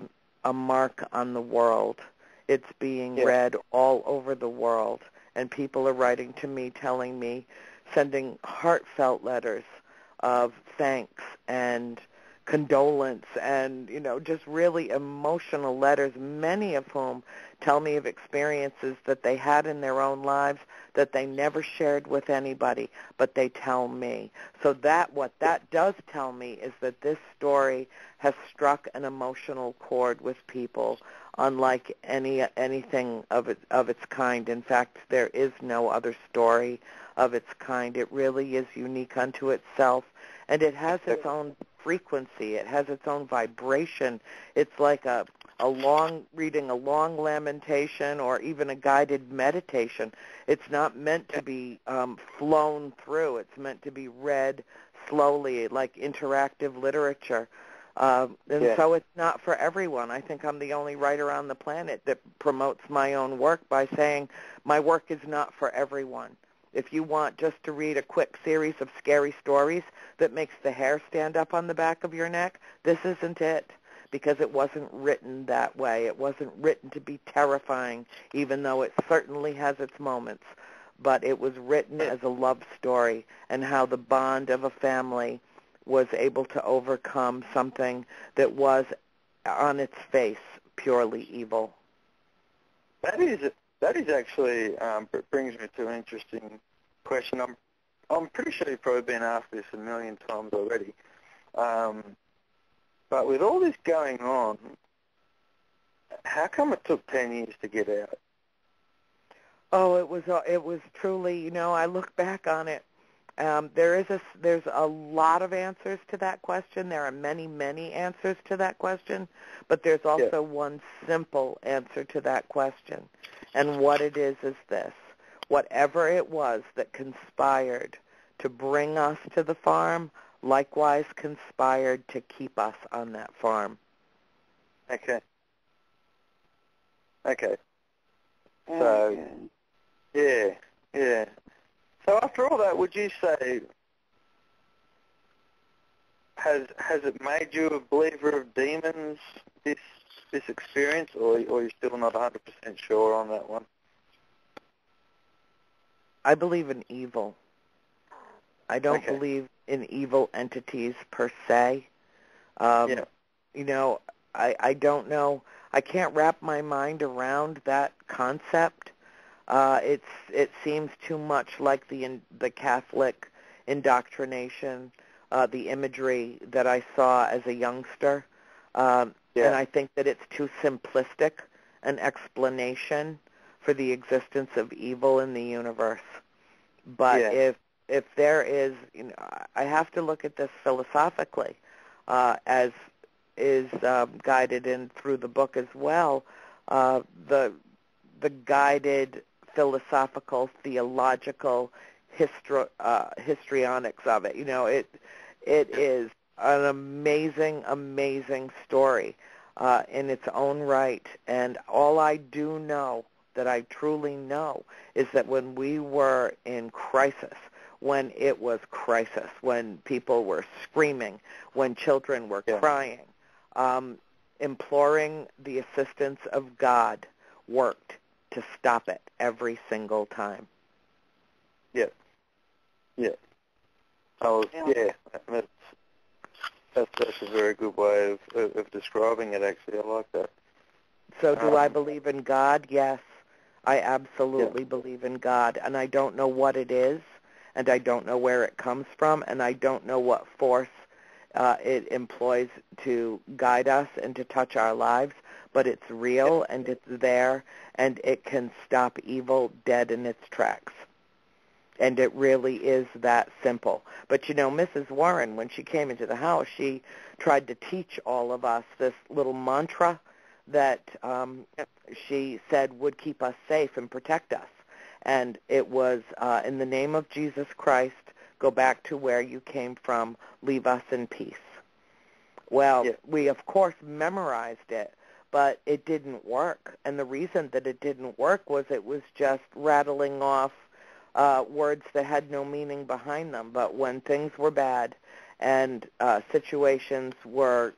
mark on the world. It's being read all over the world, and people are writing to me, telling me, sending heartfelt letters of thanks and condolence and, just really emotional letters, many of whom tell me of experiences that they had in their own lives that they never shared with anybody, but they tell me. So what that does tell me is that this story has struck an emotional chord with people unlike anything of its kind. In fact, there is no other story of its kind. It really is unique unto itself, and it has its own frequency. It has its own vibration. It's like reading a long lamentation or even a guided meditation. It's not meant to be flown through. It's meant to be read slowly, like interactive literature. So it's not for everyone. I think I'm the only writer on the planet that promotes my own work by saying my work is not for everyone. If you want just to read a quick series of scary stories that makes the hair stand up on the back of your neck, this isn't it, because it wasn't written that way. It wasn't written to be terrifying, even though it certainly has its moments. But it was written as a love story, and how the bond of a family was able to overcome something that was, on its face, purely evil. That is actually brings me to an interesting question. I'm pretty sure you've probably been asked this a million times already. But with all this going on, how come it took 10 years to get out? Oh, it was truly, I look back on it. There's a lot of answers to that question. There are many, many answers to that question, but there's also one simple answer to that question. And what it is this: whatever it was that conspired to bring us to the farm, likewise conspired to keep us on that farm. Okay. So, yeah. So after all that, would you say, has it made you a believer of demons, this experience, or you're still not 100% sure on that one? I believe in evil. I don't believe in evil entities per se. I don't know. I can't wrap my mind around that concept. It seems too much like the Catholic indoctrination, the imagery that I saw as a youngster. And I think that it's too simplistic an explanation for the existence of evil in the universe. But if there is, I have to look at this philosophically, as is guided in through the book as well. The guided philosophical, theological histrionics of it. It is an amazing, amazing story. in its own right. And all I do know, that I truly know, is that when we were in crisis, when it was crisis, when people were screaming, when children were crying, imploring the assistance of God worked to stop it every single time. Yeah. That's a very good way of describing it, actually. I like that. So do I believe in God? Yes, I absolutely believe in God, and I don't know what it is, and I don't know where it comes from, and I don't know what force it employs to guide us and to touch our lives, but it's real, and it's there, and it can stop evil dead in its tracks. And it really is that simple. But, you know, Mrs. Warren, when she came into the house, she tried to teach all of us this little mantra that she said would keep us safe and protect us. And it was, in the name of Jesus Christ, go back to where you came from, leave us in peace. Well, we, of course, memorized it, but it didn't work. And the reason that it didn't work was it was just rattling off words that had no meaning behind them. But when things were bad and situations were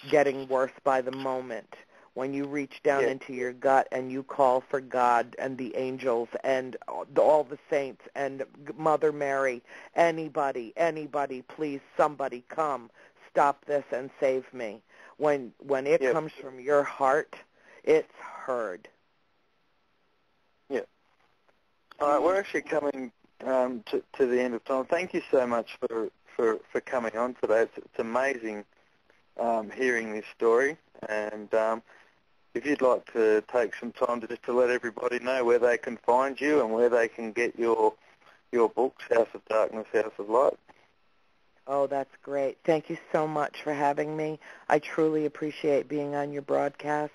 getting worse by the moment, when you reach down into your gut and you call for God and the angels and all the saints and Mother Mary, anybody, please, somebody come, stop this and save me. When it comes from your heart, it's heard. All right, we're actually coming to the end of time. Thank you so much for coming on today. It's amazing hearing this story. And if you'd like to take some time to let everybody know where they can find you and where they can get your books, House of Darkness, House of Light. Oh, that's great. Thank you so much for having me. I truly appreciate being on your broadcast.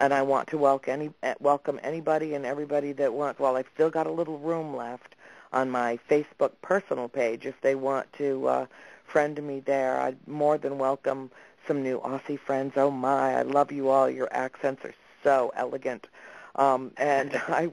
And I want to welcome anybody and everybody that wants, well, I've still got a little room left on my Facebook personal page. If they want to friend me there, I'd more than welcome some new Aussie friends. Oh, my, I love you all. Your accents are so elegant. And I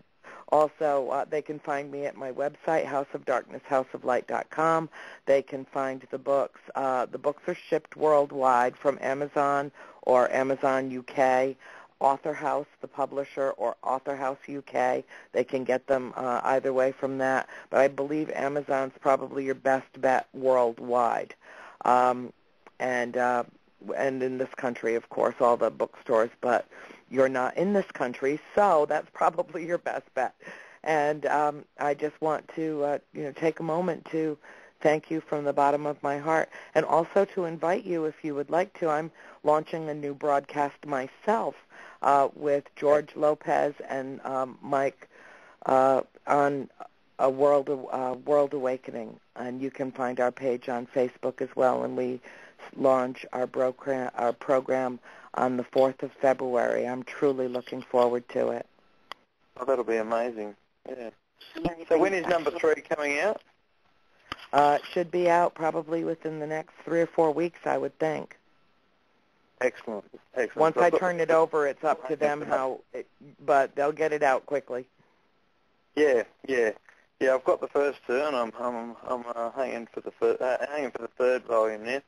also, they can find me at my website, houseofdarknesshouseoflight.com. They can find the books. The books are shipped worldwide from Amazon or Amazon UK. Author House, the publisher, or Author House UK. They can get them either way from that. But I believe Amazon's probably your best bet worldwide. And in this country, of course, all the bookstores. But you're not in this country, so that's probably your best bet. And I just want to take a moment to thank you from the bottom of my heart, and also to invite you, if you would like to. I'm launching a new broadcast myself with George Lopez and Mike on a World Awakening, and you can find our page on Facebook as well. And we launch our program on the 4th of February. I'm truly looking forward to it. Oh, that'll be amazing. Yeah. So when is number 3 coming out? It should be out probably within the next 3 or 4 weeks, I would think. Excellent. Once I turn it over, it's up to them but they'll get it out quickly. Yeah. I've got the first 2, and I'm hanging for the third volume now.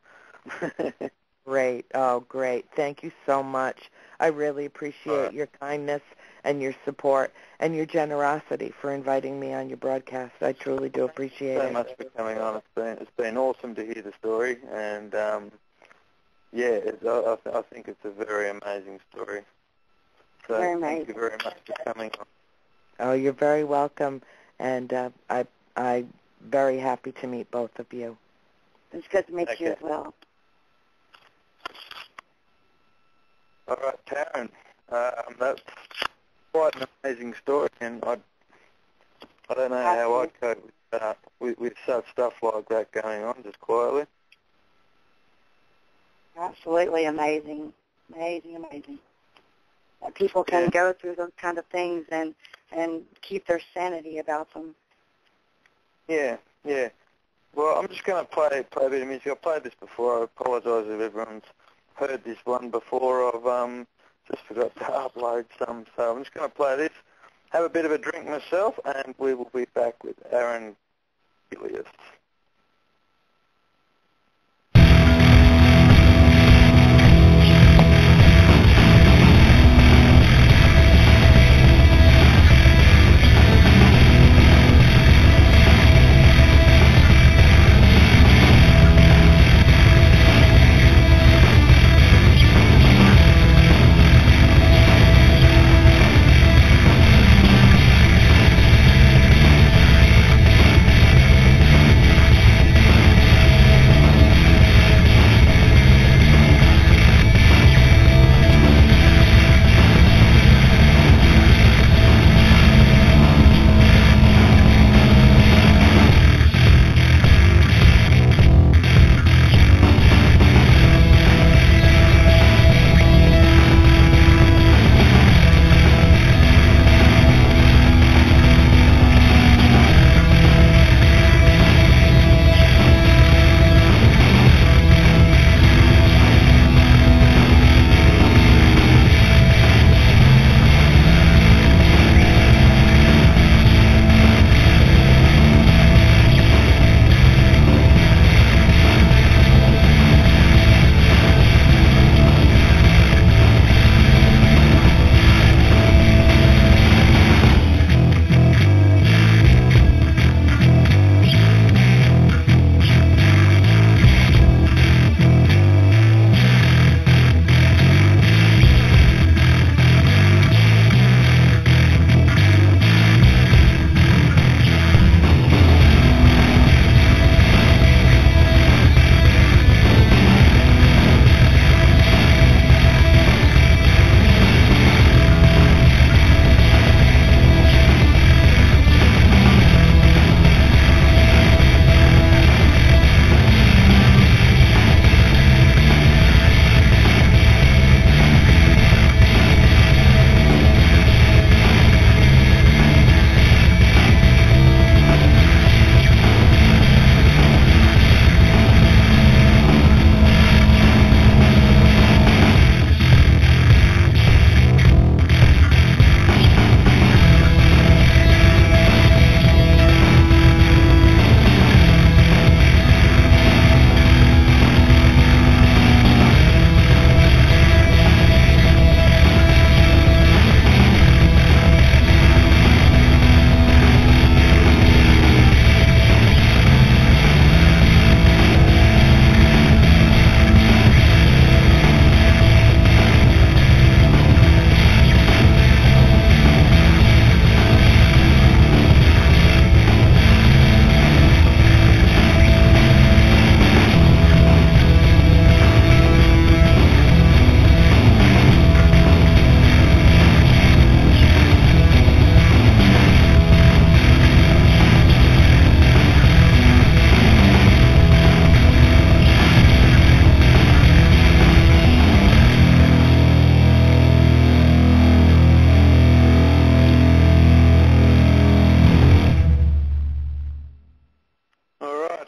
Great. Oh, great. Thank you so much. I really appreciate your kindness and your support and your generosity for inviting me on your broadcast. I truly do appreciate it. So much for coming on. It's been awesome to hear the story, and I think it's a very amazing story. So thank you very much for coming on. Oh, you're very welcome, and I'm very happy to meet both of you. It's good to meet you as well. All right, Karen, that's quite an amazing story, and I don't know how I'd cope with such stuff like that going on just quietly. Absolutely amazing. Amazing. That people can go through those kind of things and keep their sanity about them. Yeah. Well, I'm just going to play a bit of music. I've played this before. I apologise if everyone's heard this one before. I've just forgot to upload some, so I'm just going to play this, have a bit of a drink myself, and we will be back with Aaron Gulyas.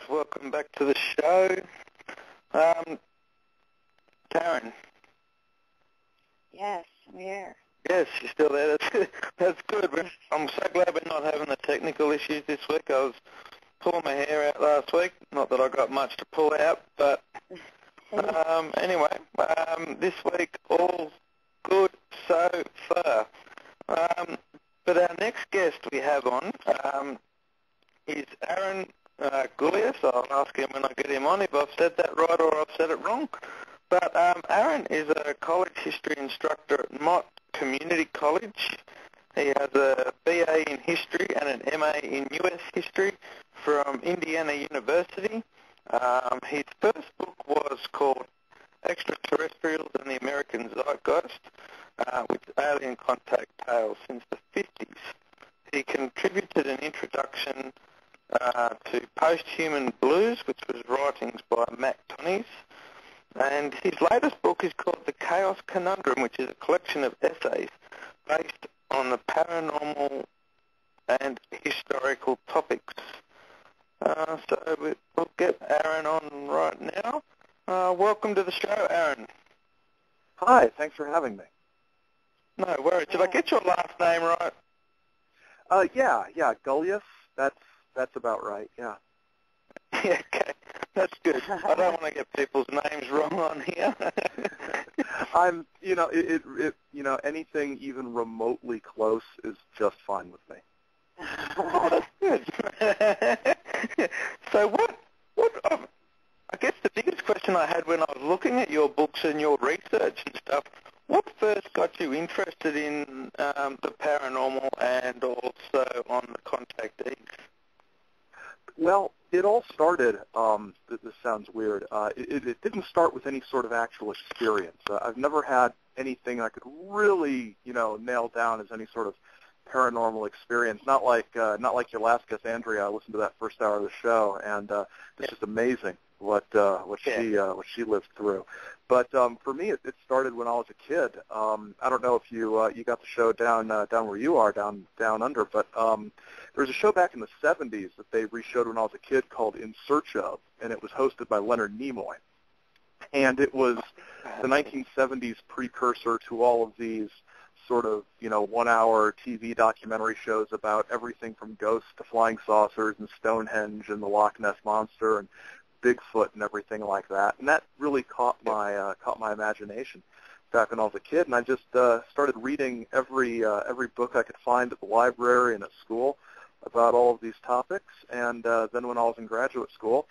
Welcome back to the show. Karen. Yes, I'm here. Yes, you're still there. That's good. I'm so glad we're not having the technical issues this week. I was pulling my hair out last week. Not that I got much to pull out, but anyway, this week all good so far. But our next guest we have on is Aaron Gulyas. I'll ask him when I get him on if I've said that right or I've said it wrong. But Aaron is a college history instructor at Mott Community College. He has a BA in history and an MA in US history from Indiana University. His first book was called Extraterrestrials and the American Zeitgeist, with alien contact tales since the 50s. He contributed an introduction to Post-Human Blues, which was writings by Matt Tonnies. And his latest book is called The Chaos Conundrum, which is a collection of essays based on the paranormal and historical topics. So we'll get Aaron on right now. Welcome to the show, Aaron. Hi, thanks for having me. No worries. Did I get your last name right? Yeah, Gulyas. That's about right. Yeah. Yeah, okay. That's good. I don't want to get people's names wrong on here. I'm, anything even remotely close is just fine with me. Oh, that's good. So I guess the biggest question I had when I was looking at your books and your research and stuff, what first got you interested in the paranormal and also on the contactees? Well, it all started, this sounds weird, it didn't start with any sort of actual experience. I've never had anything I could really, nail down as any sort of paranormal experience. Not like your last guest, Andrea. I listened to that first hour of the show, and it's just amazing what she lived through. But for me, it started when I was a kid. I don't know if you got the show down where you are, down under, but there was a show back in the 70s that they reshowed when I was a kid called In Search Of, and it was hosted by Leonard Nimoy. And it was the 1970s precursor to all of these sort of, 1-hour TV documentary shows about everything from ghosts to flying saucers and Stonehenge and the Loch Ness Monster and Bigfoot and everything like that. And that really caught my imagination back when I was a kid. And I just started reading every book I could find at the library and at school about all of these topics. And then when I was in graduate school,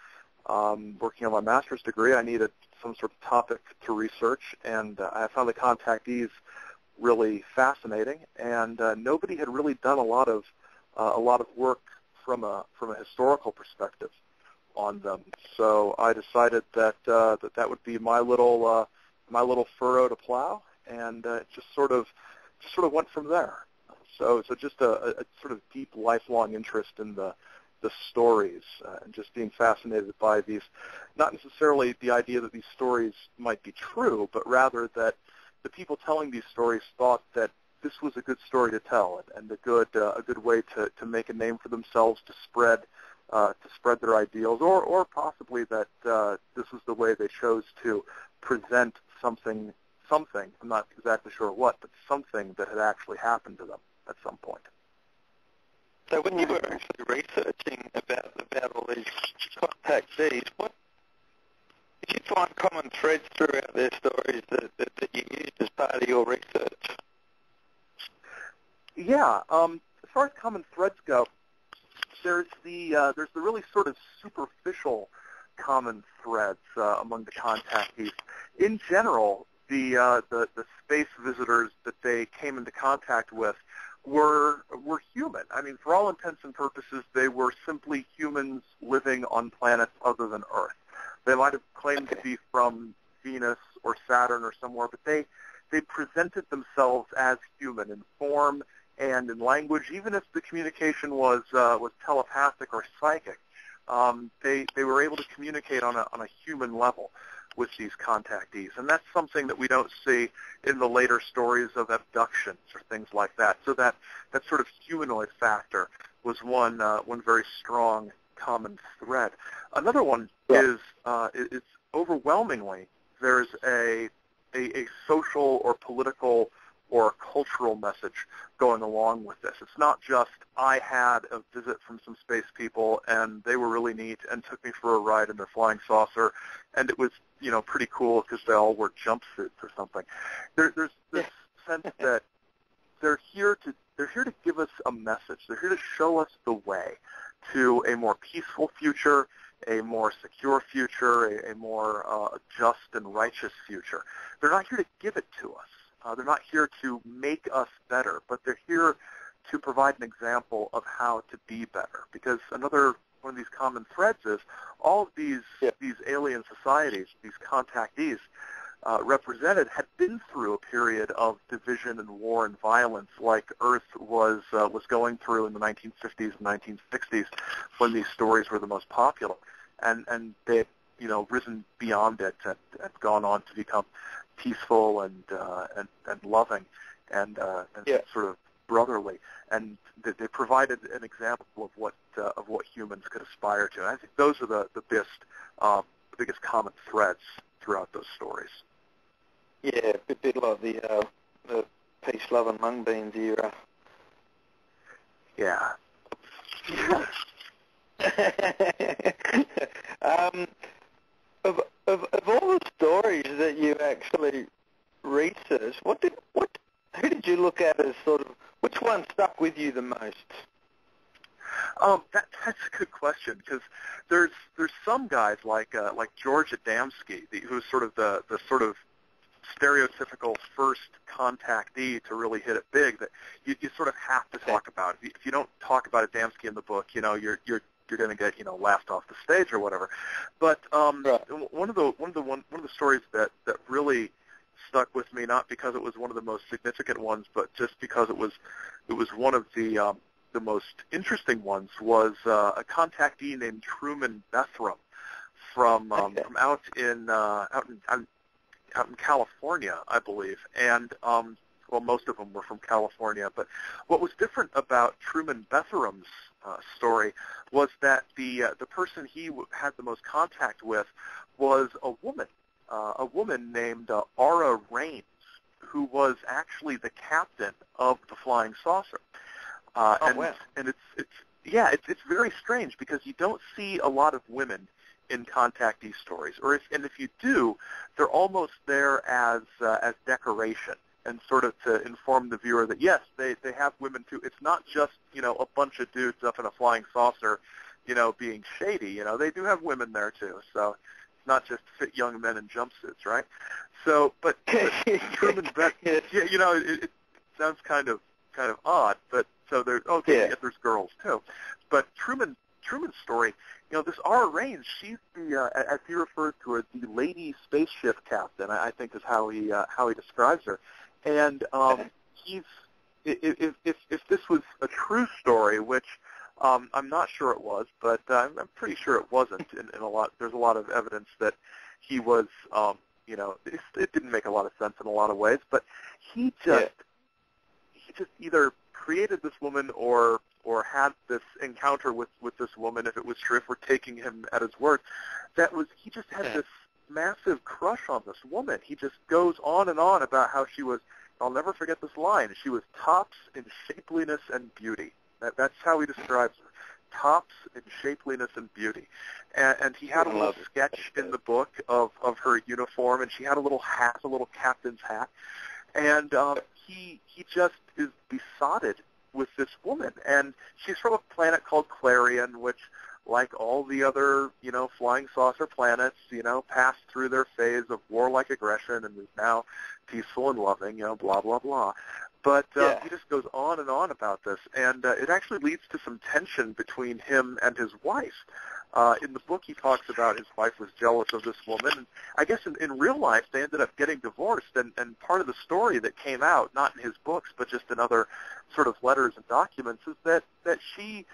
working on my master's degree, I needed some sort of topic to research, and I found the contactees really fascinating. And nobody had really done a lot of work from a historical perspective on them. So I decided that that would be my little furrow to plow, and it just sort of went from there. So just a sort of deep, lifelong interest in the stories, and just being fascinated by these, not necessarily the idea that these stories might be true, but rather that the people telling these stories thought that this was a good story to tell, and a good way to make a name for themselves, to spread their ideals, or possibly that this was the way they chose to present something. I'm not exactly sure what, but something that had actually happened to them at some point. So when you were actually researching about all these contactees, what did you find common threads throughout their stories that you used as part of your research? Yeah, as far as common threads go, there's the really sort of superficial common threads among the contactees. In general, the space visitors that they came into contact with were human. I mean, for all intents and purposes, they were simply humans living on planets other than Earth. They might have claimed to be from Venus or Saturn or somewhere, but they presented themselves as human in form and in language. Even if the communication was telepathic or psychic, they were able to communicate on a human level with these contactees, and that's something that we don't see in the later stories of abductions or things like that. So that sort of humanoid factor was one very strong common thread. Another one is it's overwhelmingly there's a social or political or cultural message going along with this. It's not just I had a visit from some space people and they were really neat and took me for a ride in their flying saucer, and it was pretty cool because they all wore jumpsuits or something. There's this sense that they're here to give us a message. They're here to show us the way to a more peaceful future, a more secure future, a more just and righteous future. They're not here to give it to us. They're not here to make us better, but they're here to provide an example of how to be better. Because another one of these common threads is all of these alien societies, these contactees represented, had been through a period of division and war and violence like Earth was going through in the 1950s and 1960s when these stories were the most popular. And they've risen beyond it and gone on to become peaceful and loving and sort of brotherly, and they provided an example of what humans could aspire to. And I think those are the biggest common threads throughout those stories. Yeah, a bit like the peace, love, and mung beans era. Yeah. Of all the stories that you actually researched, who did you look at as sort of, which one stuck with you the most? That's a good question, because there's some guys like George Adamski, who's sort of the sort of stereotypical first contactee to really hit it big, that you sort of have to talk about. If you don't talk about Adamski in the book, you're going to get laughed off the stage or whatever. But one of the stories that really stuck with me, not because it was one of the most significant ones, but just because it was one of the most interesting ones, was a contactee named Truman Bethram from out in California, I believe, and most of them were from California. But what was different about Truman Bethram's story was that the person he had the most contact with was a woman named Aura Raines, who was actually the captain of the Flying Saucer. Wow. And it's very strange, because you don't see a lot of women in contactee stories, if you do, they're almost there as decoration, and sort of to inform the viewer that yes, they have women too. It's not just a bunch of dudes up in a flying saucer, being shady. They do have women there too. So it's not just fit young men in jumpsuits, right? So, but Truman Bethram, it sounds kind of odd, but so there's there's girls too, but Truman's story. This Aura Raines, she's the, as he refers to her, the lady spaceship captain, I think is how he describes her. And if this was a true story, which I'm not sure it was, but I'm pretty sure it wasn't. In a lot, there's a lot of evidence that he was, it didn't make a lot of sense in a lot of ways. But he just either created this woman or had this encounter with this woman, if it was true, if we're taking him at his word, he just had this massive crush on this woman. He just goes on and on about how she was, I'll never forget this line, she was tops in shapeliness and beauty. That's how he describes her. Tops in shapeliness and beauty. And he had a little sketch in the book of her uniform, and she had a little hat, a little captain's hat. And he just is besotted with this woman, and she's from a planet called Clarion, which, like all the other, flying saucer planets, passed through their phase of warlike aggression and is now peaceful and loving, blah, blah, blah. But he just goes on and on about this, and it actually leads to some tension between him and his wife. In the book, he talks about his wife was jealous of this woman, and I guess in real life, they ended up getting divorced, and part of the story that came out, not in his books, but just in other sort of letters and documents, is that she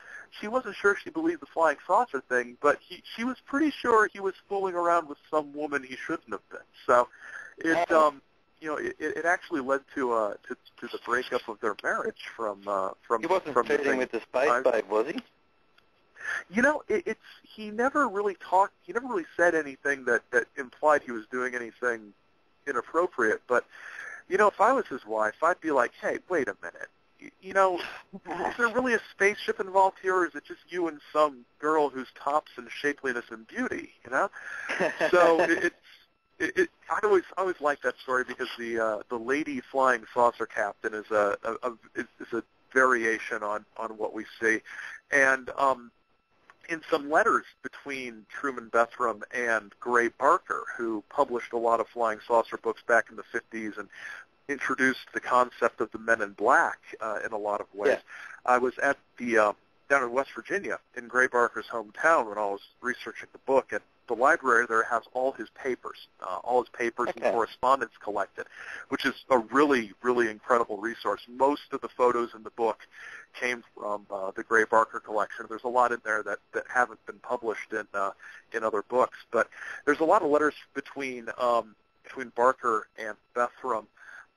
wasn't sure she believed the flying saucer thing, but she was pretty sure he was fooling around with some woman he shouldn't have been. So it actually led to the breakup of their marriage from He wasn't feeding with the space babe, was he? He never really talked. He never really said anything that implied he was doing anything inappropriate. But if I was his wife, I'd be like, hey, wait a minute. Is there really a spaceship involved here, or is it just you and some girl who's tops in shapeliness and beauty? So I always like that story, because the lady flying saucer captain is a variation on what we see, and in some letters between Truman Bethram and Gray Barker, who published a lot of flying saucer books back in the 50s and introduced the concept of the Men in Black in a lot of ways. Yeah. I was at the down in West Virginia, in Gray Barker's hometown, when I was researching the book, and the library there has all his papers and correspondence collected, which is a really, really incredible resource. Most of the photos in the book came from the Gray Barker collection. There's a lot in there that haven't been published in other books, but there's a lot of letters between Barker and Bethram.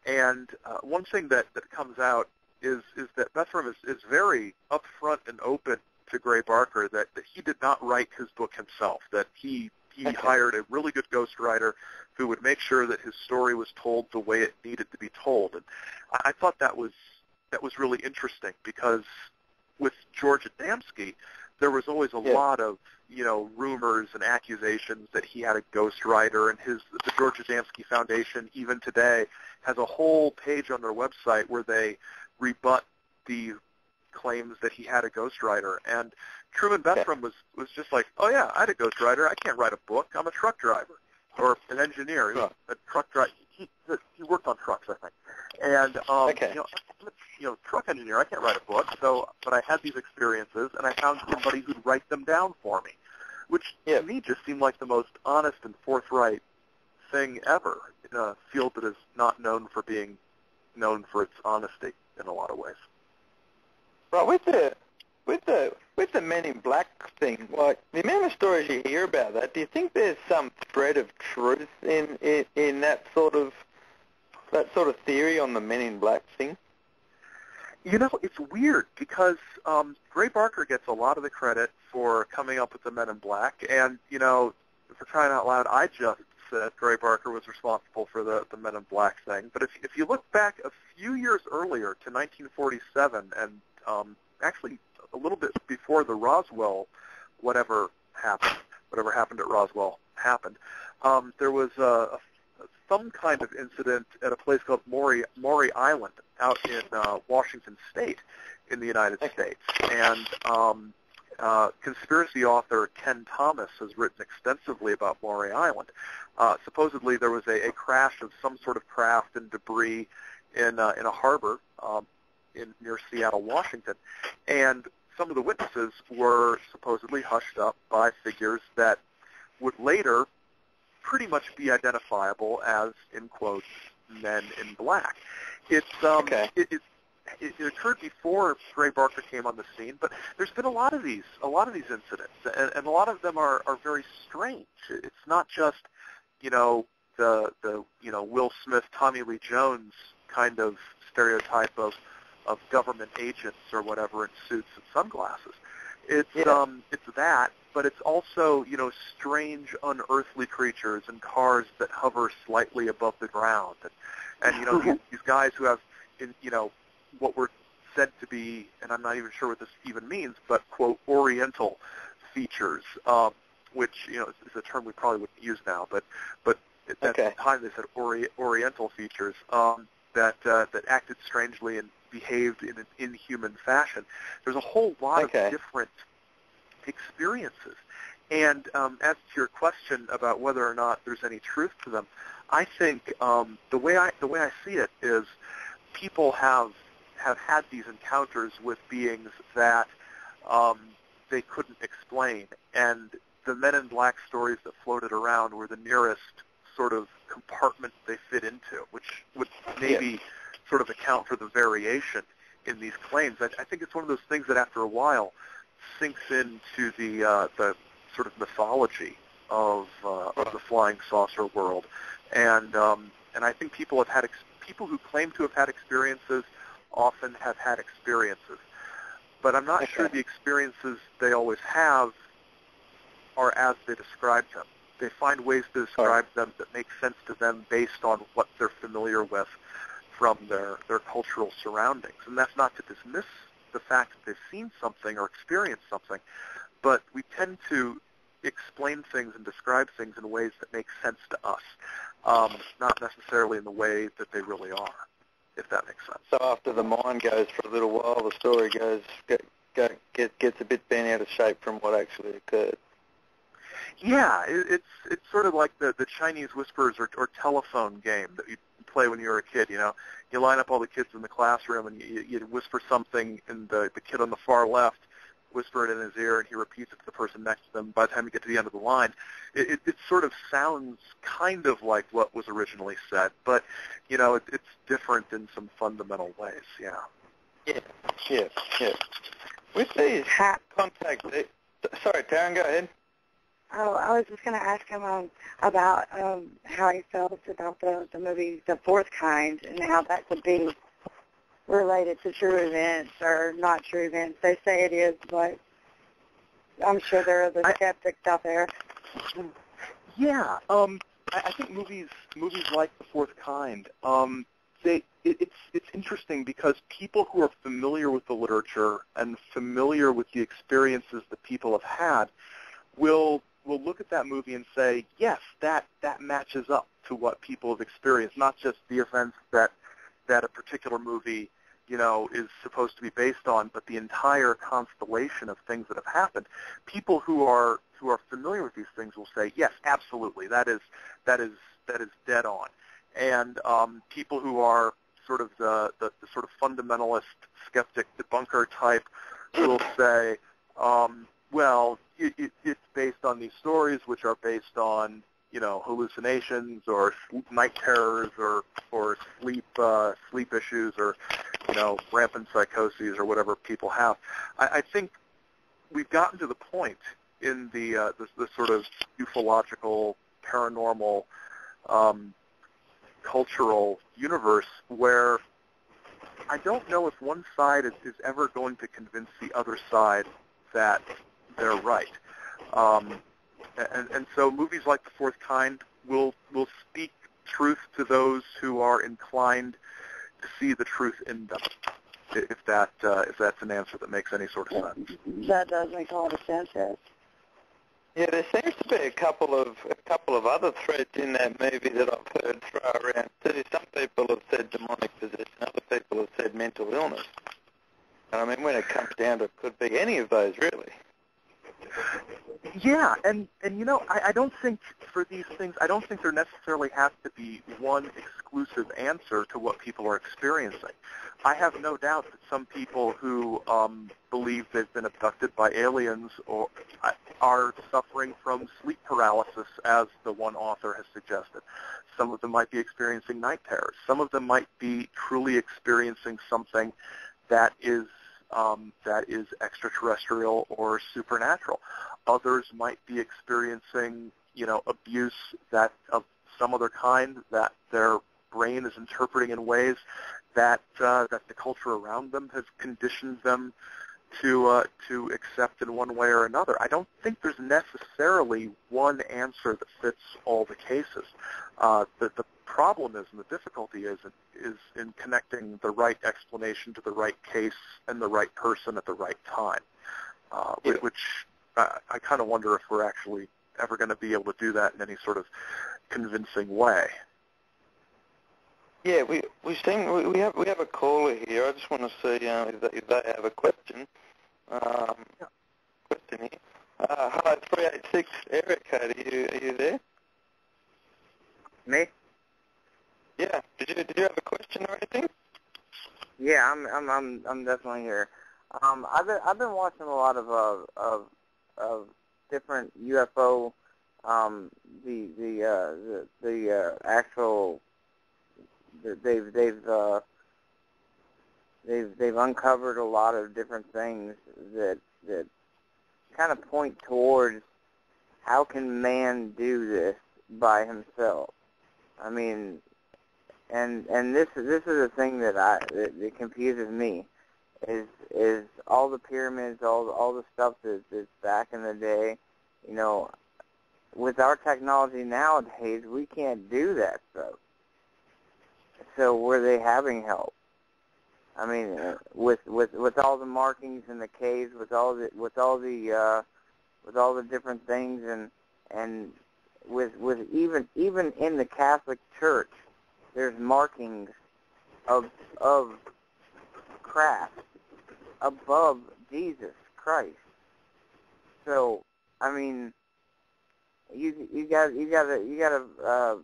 And one thing that comes out is that Bethram is very upfront and open to Gray Barker that he did not write his book himself, that he he hired a really good ghostwriter who would make sure that his story was told the way it needed to be told. And I thought that was really interesting, because with George Adamski, there was always a lot of, rumors and accusations that he had a ghostwriter, and the George Adamski Foundation, even today, has a whole page on their website where they rebut the claims that he had a ghostwriter. And Truman Bethram was just like, oh yeah, I had a ghostwriter. I can't write a book. I'm a truck driver or an engineer. He was a truck driver. He worked on trucks, I think. And truck engineer. I can't write a book. But I had these experiences, and I found somebody who'd write them down for me, which to me just seemed like the most honest and forthright thing ever in a field that is not known for being known for its honesty in a lot of ways. Right, with the Men in Black thing, like the amount of stories you hear about that, do you think there's some thread of truth in that sort of theory on the Men in Black thing? It's weird, because Gray Barker gets a lot of the credit for coming up with the Men in Black, and for crying out loud, I just said Gray Barker was responsible for the Men in Black thing. But if you look back a few years earlier to 1947, and actually a little bit before the Roswell, whatever happened at Roswell happened, there was some kind of incident at a place called Maury Island out in Washington State in the United States. And conspiracy author Ken Thomas has written extensively about Maury Island. Supposedly there was a crash of some sort of craft and debris in a harbor near Seattle, Washington, and some of the witnesses were supposedly hushed up by figures that would later pretty much be identifiable as, in quotes, Men in Black. It occurred before Gray Barker came on the scene, but there's been a lot of these incidents, and a lot of them are very strange. It's not just the Will Smith, Tommy Lee Jones kind of stereotype of government agents or whatever in suits and sunglasses. It's that, but it's also strange, unearthly creatures and cars that hover slightly above the ground, and these guys who have what were said to be, and I'm not even sure what this even means, but quote Oriental features, which is a term we probably wouldn't use now, but at that time they said Oriental features that acted strangely and behaved in an inhuman fashion. There's a whole lot of different experiences. And as to your question about whether or not there's any truth to them, I think the way I see it is people have had these encounters with beings that they couldn't explain, and the Men in Black stories that floated around were the nearest sort of compartment they fit into, which would maybe sort of account for the variation in these claims. I think it's one of those things that after a while sinks into the sort of mythology of the flying saucer world, and I think people who claim to have had experiences often have had experiences, but I'm not sure the experiences they always have are as they describe them. They find ways to describe them that make sense to them based on what they're familiar with from their cultural surroundings. And that's not to dismiss the fact that they've seen something or experienced something, but we tend to explain things and describe things in ways that make sense to us, not necessarily in the way that they really are, if that makes sense. So after the mind goes for a little while, the story gets a bit bent out of shape from what actually occurred. Yeah, it's sort of like the Chinese whispers or telephone game that you play when you were a kid. You line up all the kids in the classroom and you whisper something, and the kid on the far left whisper it in his ear, and he repeats it to the person next to them. By the time you get to the end of the line, it sort of sounds kind of like what was originally said, but it's different in some fundamental ways. Yeah. With these contact, sorry, Taryn, go ahead. Oh, I was just going to ask him about how he felt about the movie The Fourth Kind and how that could be related to true events or not true events. They say it is, but I'm sure there are the skeptics out there. Yeah, I think movies like The Fourth Kind, it's interesting because people who are familiar with the literature and familiar with the experiences that people have had will look at that movie and say, yes, that matches up to what people have experienced, not just the events that a particular movie, is supposed to be based on, but the entire constellation of things that have happened. People who are familiar with these things will say, yes, absolutely, that is dead on. And people who are sort of the sort of fundamentalist skeptic debunker type will say, well, it's based on these stories, which are based on hallucinations or night terrors or sleep issues or rampant psychoses or whatever people have. I think we've gotten to the point in the sort of ufological, paranormal, cultural universe where I don't know if one side is ever going to convince the other side that they're right. And so movies like The Fourth Kind will speak truth to those who are inclined to see the truth in them. If that's an answer that makes any sort of sense. That does make a lot of sense, yes. Yeah, there seems to be a couple of other threads in that movie that I've heard throw around too. Some people have said demonic possession, other people have said mental illness. And I mean, when it comes down to it, could be any of those, really. Yeah, and I don't think for these things, I don't think there necessarily has to be one exclusive answer to what people are experiencing. I have no doubt that some people who believe they've been abducted by aliens or are suffering from sleep paralysis, as the one author has suggested. Some of them might be experiencing night terrors. Some of them might be truly experiencing something that is extraterrestrial or supernatural. Others might be experiencing, abuse that of some other kind that their brain is interpreting in ways that the culture around them has conditioned them to accept in one way or another. I don't think there's necessarily one answer that fits all the cases. The problem is, and the difficulty is in connecting the right explanation to the right case and the right person at the right time, which I kind of wonder if we're actually ever going to be able to do that in any sort of convincing way. Yeah, we have a caller here. I just want to see if they have a question. Question here. Hello, 386 area code. Are you there? Me? Yeah. Did you have a question or anything? Yeah, I'm definitely here. I've been watching a lot of different UFO, the actual. They've uncovered a lot of different things that kind of point towards how can man do this by himself. I mean, and this is the thing that confuses me is all the pyramids, all the stuff that's back in the day. With our technology nowadays, we can't do that stuff. So were they having help? I mean, with all the markings in the caves, with all the different things, and with even in the Catholic Church, there's markings of craft above Jesus Christ. So I mean, you gotta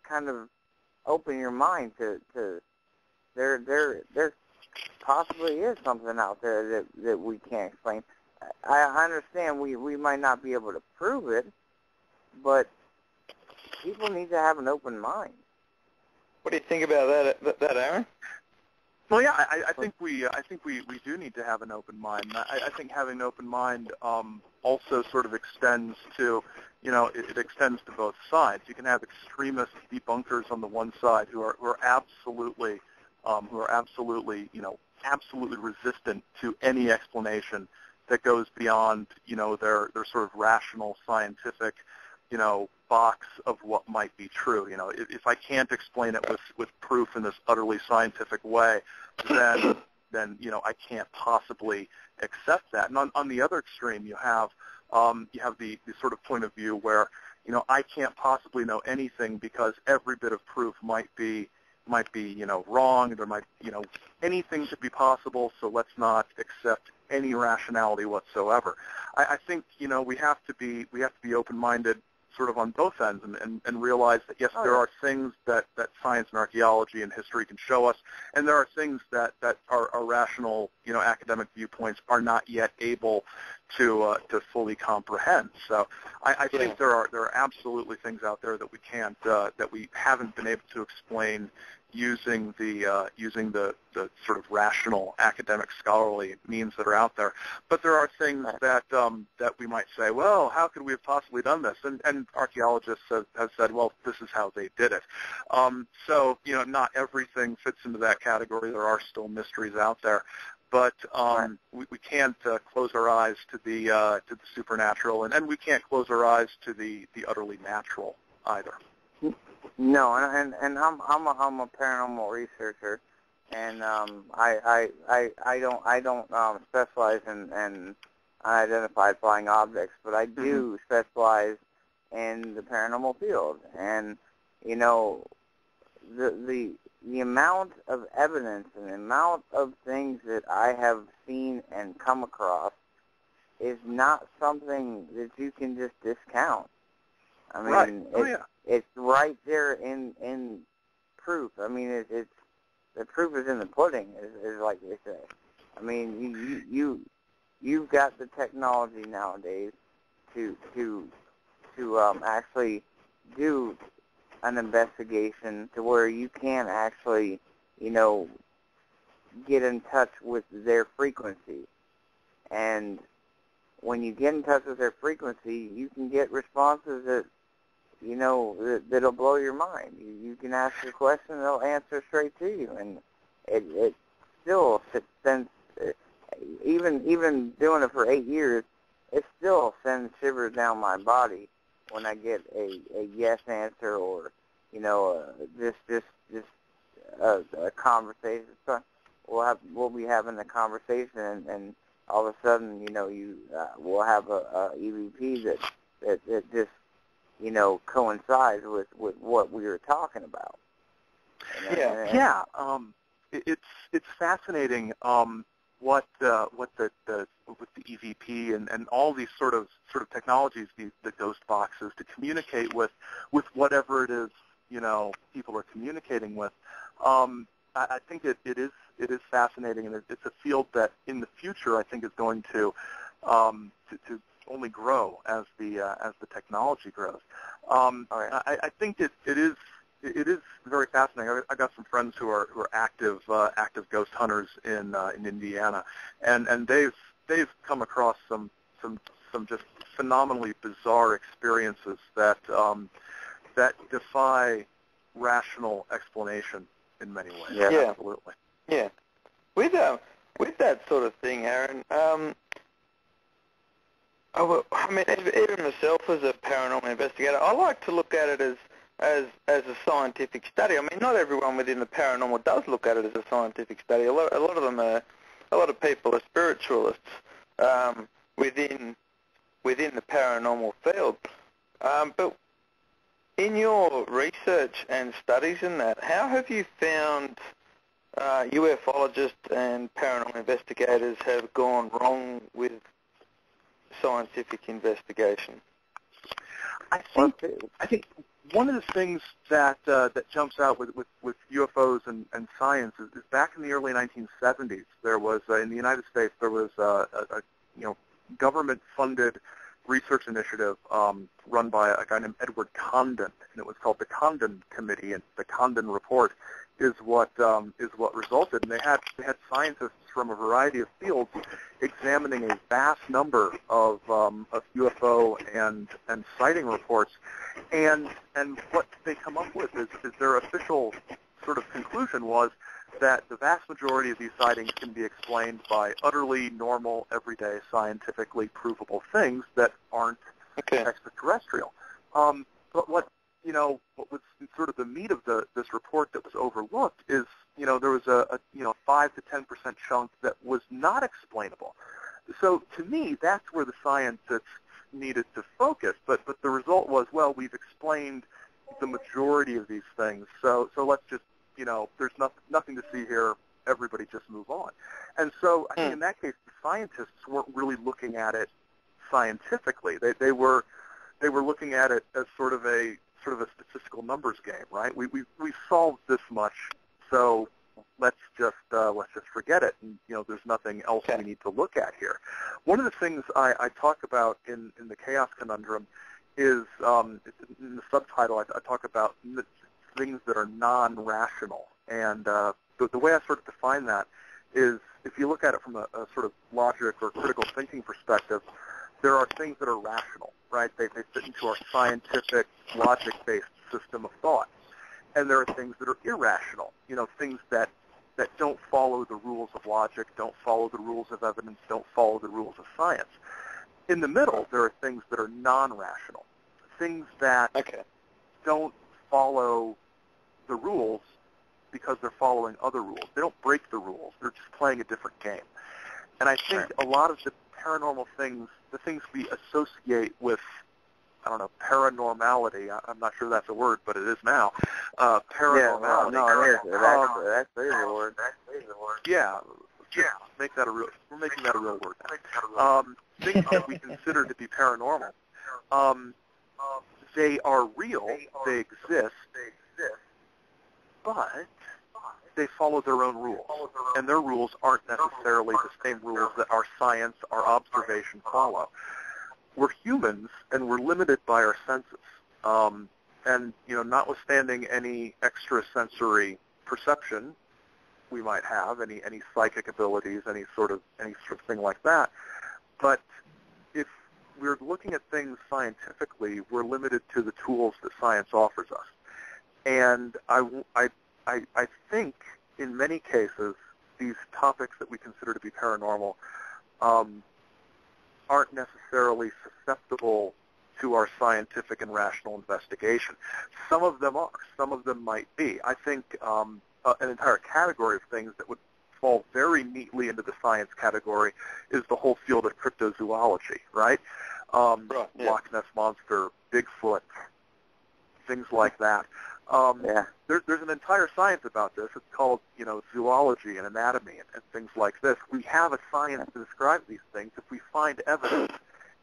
kind of open your mind to there possibly is something out there that we can't explain. I understand we might not be able to prove it, but people need to have an open mind. What do you think about that, Aaron? Well, yeah, I think we do need to have an open mind. I think having an open mind also sort of extends to, it extends to both sides. You can have extremist debunkers on the one side who are absolutely resistant to any explanation that goes beyond, their sort of rational scientific box of what might be true. If I can't explain it with proof in this utterly scientific way, then I can't possibly accept that. And on the other extreme, you have the sort of point of view where I can't possibly know anything because every bit of proof might be wrong. There might anything could be possible, so let's not accept any rationality whatsoever. I think we have to be open-minded sort of on both ends and realize that yes, there are things that science and archaeology and history can show us, and there are things that our rational academic viewpoints are not yet able to fully comprehend. So I think there are absolutely things out there that we haven't been able to explain using the sort of rational academic scholarly means that are out there. But there are things that we might say, well, how could we have possibly done this? And archaeologists have said, well, this is how they did it. So not everything fits into that category. There are still mysteries out there. But we can't close our eyes to the supernatural, and we can't close our eyes to the utterly natural either. No, and I'm a paranormal researcher, and I don't specialize in unidentified flying objects, but I do specialize in the paranormal field, and the amount of evidence and the amount of things that I have seen and come across is not something that you can just discount. I mean, it's right there in proof. I mean, it's the proof is in the pudding, is like they say. I mean, you've got the technology nowadays to actually do an investigation to where you can actually, get in touch with their frequency. And when you get in touch with their frequency, you can get responses that, that'll blow your mind. You can ask a question, they'll answer straight to you. And it still sends, even doing it for 8 years, it still sends shivers down my body when I get a yes answer or, just a conversation. So we'll be having a conversation, and all of a sudden, we'll have a EVP that just, coincides with what we were talking about. It's fascinating. What the EVP and all these sort of technologies, the ghost boxes, to communicate with whatever it is people are communicating with. I think it is fascinating, and it's a field that in the future I think is going to only grow as the technology grows. I think it is very fascinating. I got some friends who are active ghost hunters in Indiana, and they've come across some just phenomenally bizarre experiences that defy rational explanation in many ways. Yeah. Absolutely. Yeah. With that sort of thing, Aaron. Even myself as a paranormal investigator, I like to look at it as a scientific study. I mean, not everyone within the paranormal does look at it as a scientific study. A lot of people are spiritualists within the paranormal field. But in your research and studies in that, how have you found ufologists and paranormal investigators have gone wrong with scientific investigation? I think one of the things that jumps out with UFOs and science is back in the early 1970s, there was in the United States there was a government-funded research initiative run by a guy named Edward Condon, and it was called the Condon Committee, and the Condon Report is what resulted. And they had scientists from a variety of fields examining a vast number of UFO and sighting reports, and what they come up with is their official sort of conclusion was that the vast majority of these sightings can be explained by utterly normal, everyday, scientifically provable things that aren't extraterrestrial. But what was sort of the meat of this report that was overlooked is, there was a 5 to 10% chunk that was not explainable. So to me, that's where the scientists needed to focus. But the result was, well, we've explained the majority of these things, so let's just, there's nothing to see here. Everybody just move on. And so I think in that case, the scientists weren't really looking at it scientifically. They were looking at it as sort of a statistical numbers game, right? We solved this much, so let's just forget it. And there's nothing else we need to look at here. One of the things I talk about in the Chaos Conundrum is in the subtitle. I talk about things that are non-rational, and the way I sort of define that is, if you look at it from a sort of logic or critical thinking perspective, there are things that are rational, right? They fit into our scientific, logic-based system of thought. And there are things that are irrational, things that don't follow the rules of logic, don't follow the rules of evidence, don't follow the rules of science. In the middle, there are things that are non-rational, things that don't follow the rules because they're following other rules. They don't break the rules. They're just playing a different game. And I think a lot of the paranormal things, the things we associate with, paranormality, I'm not sure that's a word, but it is now, paranormality. That's the word. Yeah, we're making that a real word now. Things that we consider to be paranormal, they are real, they exist, but they follow their own rules, and their rules aren't necessarily the same rules that our science, our observation follow. We're humans, and we're limited by our senses. And notwithstanding any extrasensory perception we might have, any psychic abilities, any sort of thing like that, but if we're looking at things scientifically, we're limited to the tools that science offers us. And I think in many cases, these topics that we consider to be paranormal aren't necessarily susceptible to our scientific and rational investigation. Some of them are. Some of them might be. I think an entire category of things that would fall very neatly into the science category is the whole field of cryptozoology, right? Loch Ness Monster, Bigfoot, things like that. There's an entire science about this. It's called, zoology and anatomy and things like this. We have a science to describe these things. If we find evidence,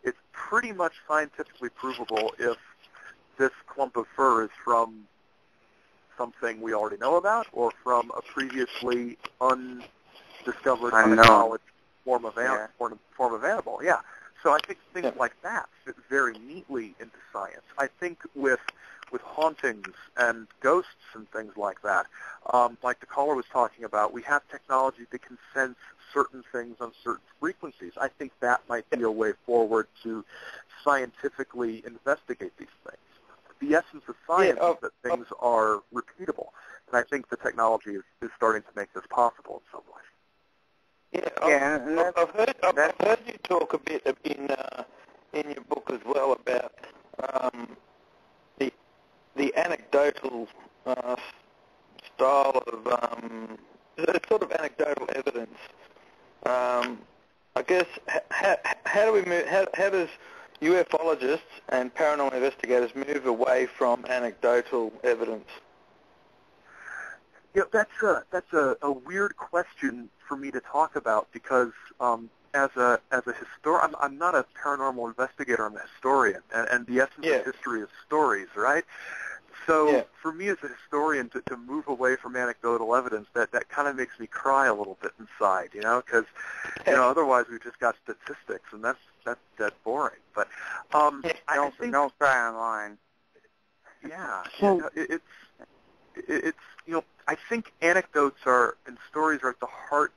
it's pretty much scientifically provable if this clump of fur is from something we already know about or from a previously undiscovered, unacknowledged form of animal. Yeah. So I think things like that fit very neatly into science. I think with hauntings and ghosts and things like that, like the caller was talking about, we have technology that can sense certain things on certain frequencies. I think that might be a way forward to scientifically investigate these things. The essence of science is that things are repeatable, and I think the technology is starting to make this possible in some way. I've heard you talk a bit in your book as well about the anecdotal style of sort of anecdotal evidence. I guess how do we move? How does ufologists and paranormal investigators move away from anecdotal evidence? That's a weird question for me to talk about because as a historian, I'm not a paranormal investigator. I'm a historian, and the essence of history is stories, right? So for me as a historian to move away from anecdotal evidence, that kind of makes me cry a little bit inside, because otherwise we've just got statistics, and that's boring. But I think don't cry online. It's I think anecdotes and stories are at the heart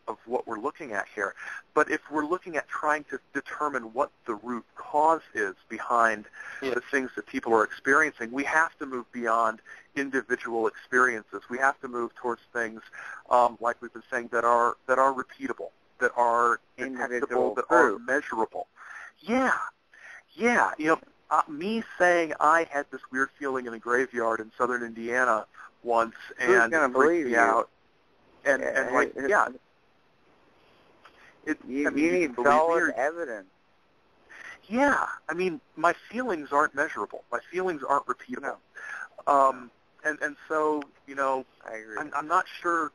of what we're looking at here. But if we're looking at trying to determine what the root cause is behind the things that people are experiencing, we have to move beyond individual experiences. We have to move towards things, like we've been saying, that are repeatable, that are detectable, that are measurable. me saying I had this weird feeling in a graveyard in southern Indiana once, Who's and gonna it freaked believe me you? out, and like, yeah. You I mean, need can believe me solid or- evidence. Yeah, I mean, my feelings aren't measurable. My feelings aren't repeatable. And so, you know, I agree. I'm not sure.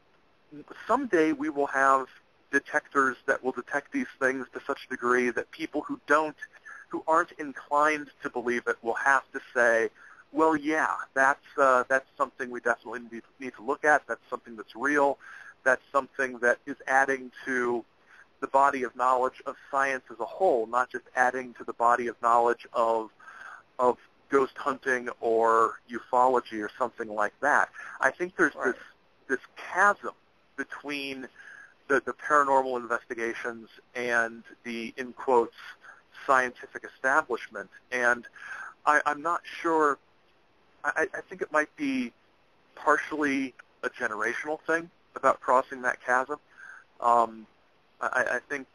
Someday we will have detectors that will detect these things to such a degree that people who aren't inclined to believe it will have to say, well, yeah, that's something we definitely need to look at. That's something that's real. That's something that is adding to the body of knowledge of science as a whole, not just adding to the body of knowledge of ghost hunting or ufology or something like that. I think there's this chasm between the paranormal investigations and the, in quotes, scientific establishment. And I'm not sure. I think it might be partially a generational thing about crossing that chasm. I think.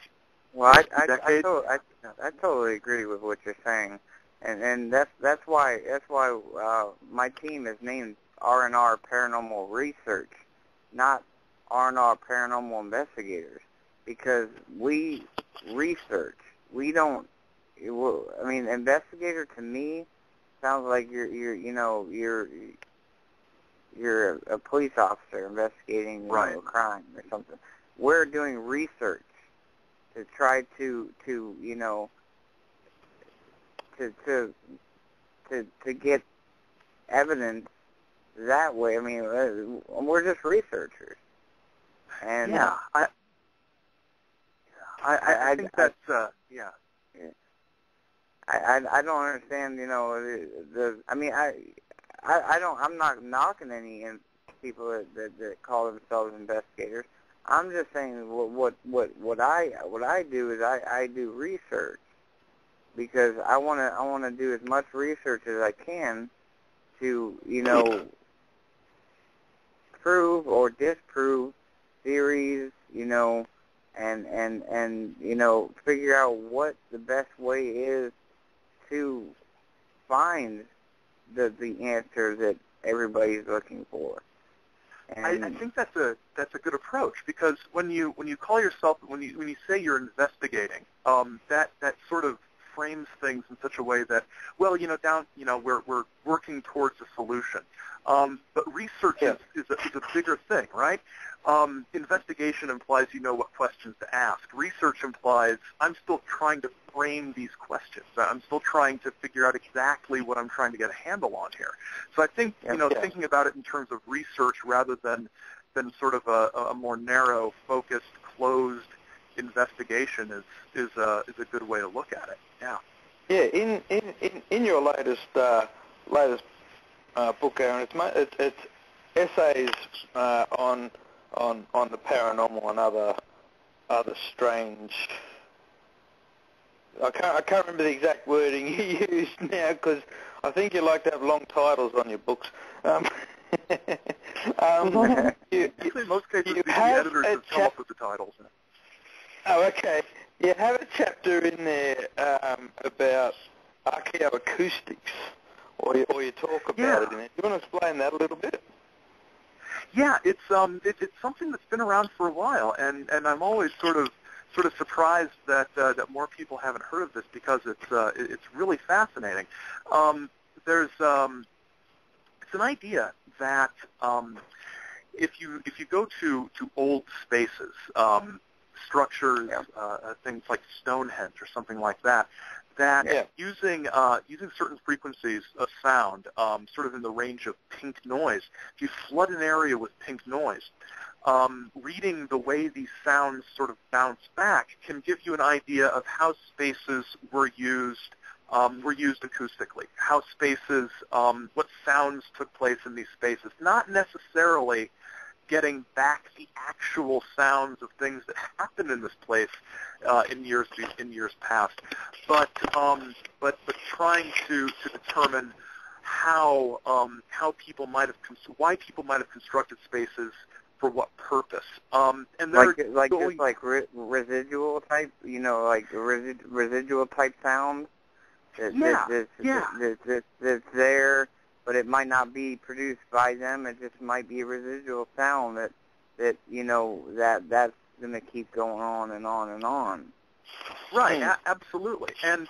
Well, I totally agree with what you're saying, and that's why my team is named R&R Paranormal Research, not R&R Paranormal Investigators, because we research. We don't. I mean, investigator to me sounds like you're a police officer investigating a crime or something. We're doing research to try to get evidence that way. I mean, we're just researchers. And yeah, I think that's yeah. I don't understand. I'm not knocking any people that call themselves investigators. I'm just saying what I do is I do research, because I want to do as much research as I can to prove or disprove theories, and figure out what the best way is to find the answer that everybody's looking for. And I think that's a good approach, because when you call yourself, when you say you're investigating, that sort of frames things in such a way that, well, we're working towards a solution. But research is a bigger thing, right? Investigation implies you know what questions to ask. Research implies I'm still trying to frame these questions. I'm still trying to figure out exactly what I'm trying to get a handle on here. So I think thinking about it in terms of research rather than sort of a more narrow, focused, closed investigation is a good way to look at it. Yeah. Yeah. In your latest book, Aaron, it's essays on the paranormal and other strange. I can't remember the exact wording you used now, because I think you like to have long titles on your books. Actually, in most cases, the editors have come up with the titles. Oh, okay. You have a chapter in there about archaeoacoustics, or you talk about it in there. Do you want to explain that a little bit? Yeah, it's something that's been around for a while, and I'm always sort of surprised that more people haven't heard of this, because it's really fascinating. There's it's an idea that if you go to old spaces, structures, things like Stonehenge or something like that, using certain frequencies of sound, sort of in the range of pink noise, if you flood an area with pink noise, reading the way these sounds sort of bounce back can give you an idea of how spaces were used acoustically, how spaces, what sounds took place in these spaces, not necessarily getting back the actual sounds of things that happened in this place in years past, but trying to determine how people might have why people might have constructed spaces for what purpose. And residual type, like residual type sound. that's there, but it might not be produced by them. It just might be a residual sound that's going to keep going on and on and on. Right, absolutely, and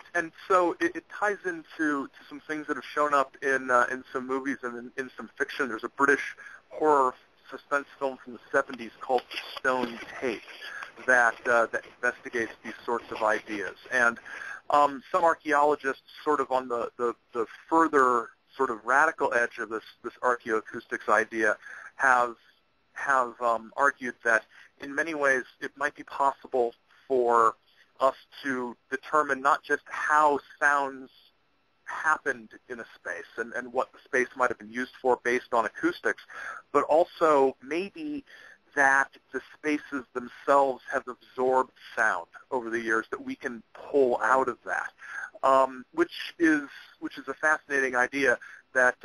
so it ties into some things that have shown up in some movies and in some fiction. There's a British horror suspense film from the 70s called The Stone Tape that investigates these sorts of ideas. And some archaeologists, sort of on the further sort of radical edge of this archaeoacoustics idea, have argued that in many ways it might be possible for us to determine not just how sounds happened in a space and what the space might have been used for based on acoustics, but also maybe that the spaces themselves have absorbed sound over the years that we can pull out of that, which is a fascinating idea that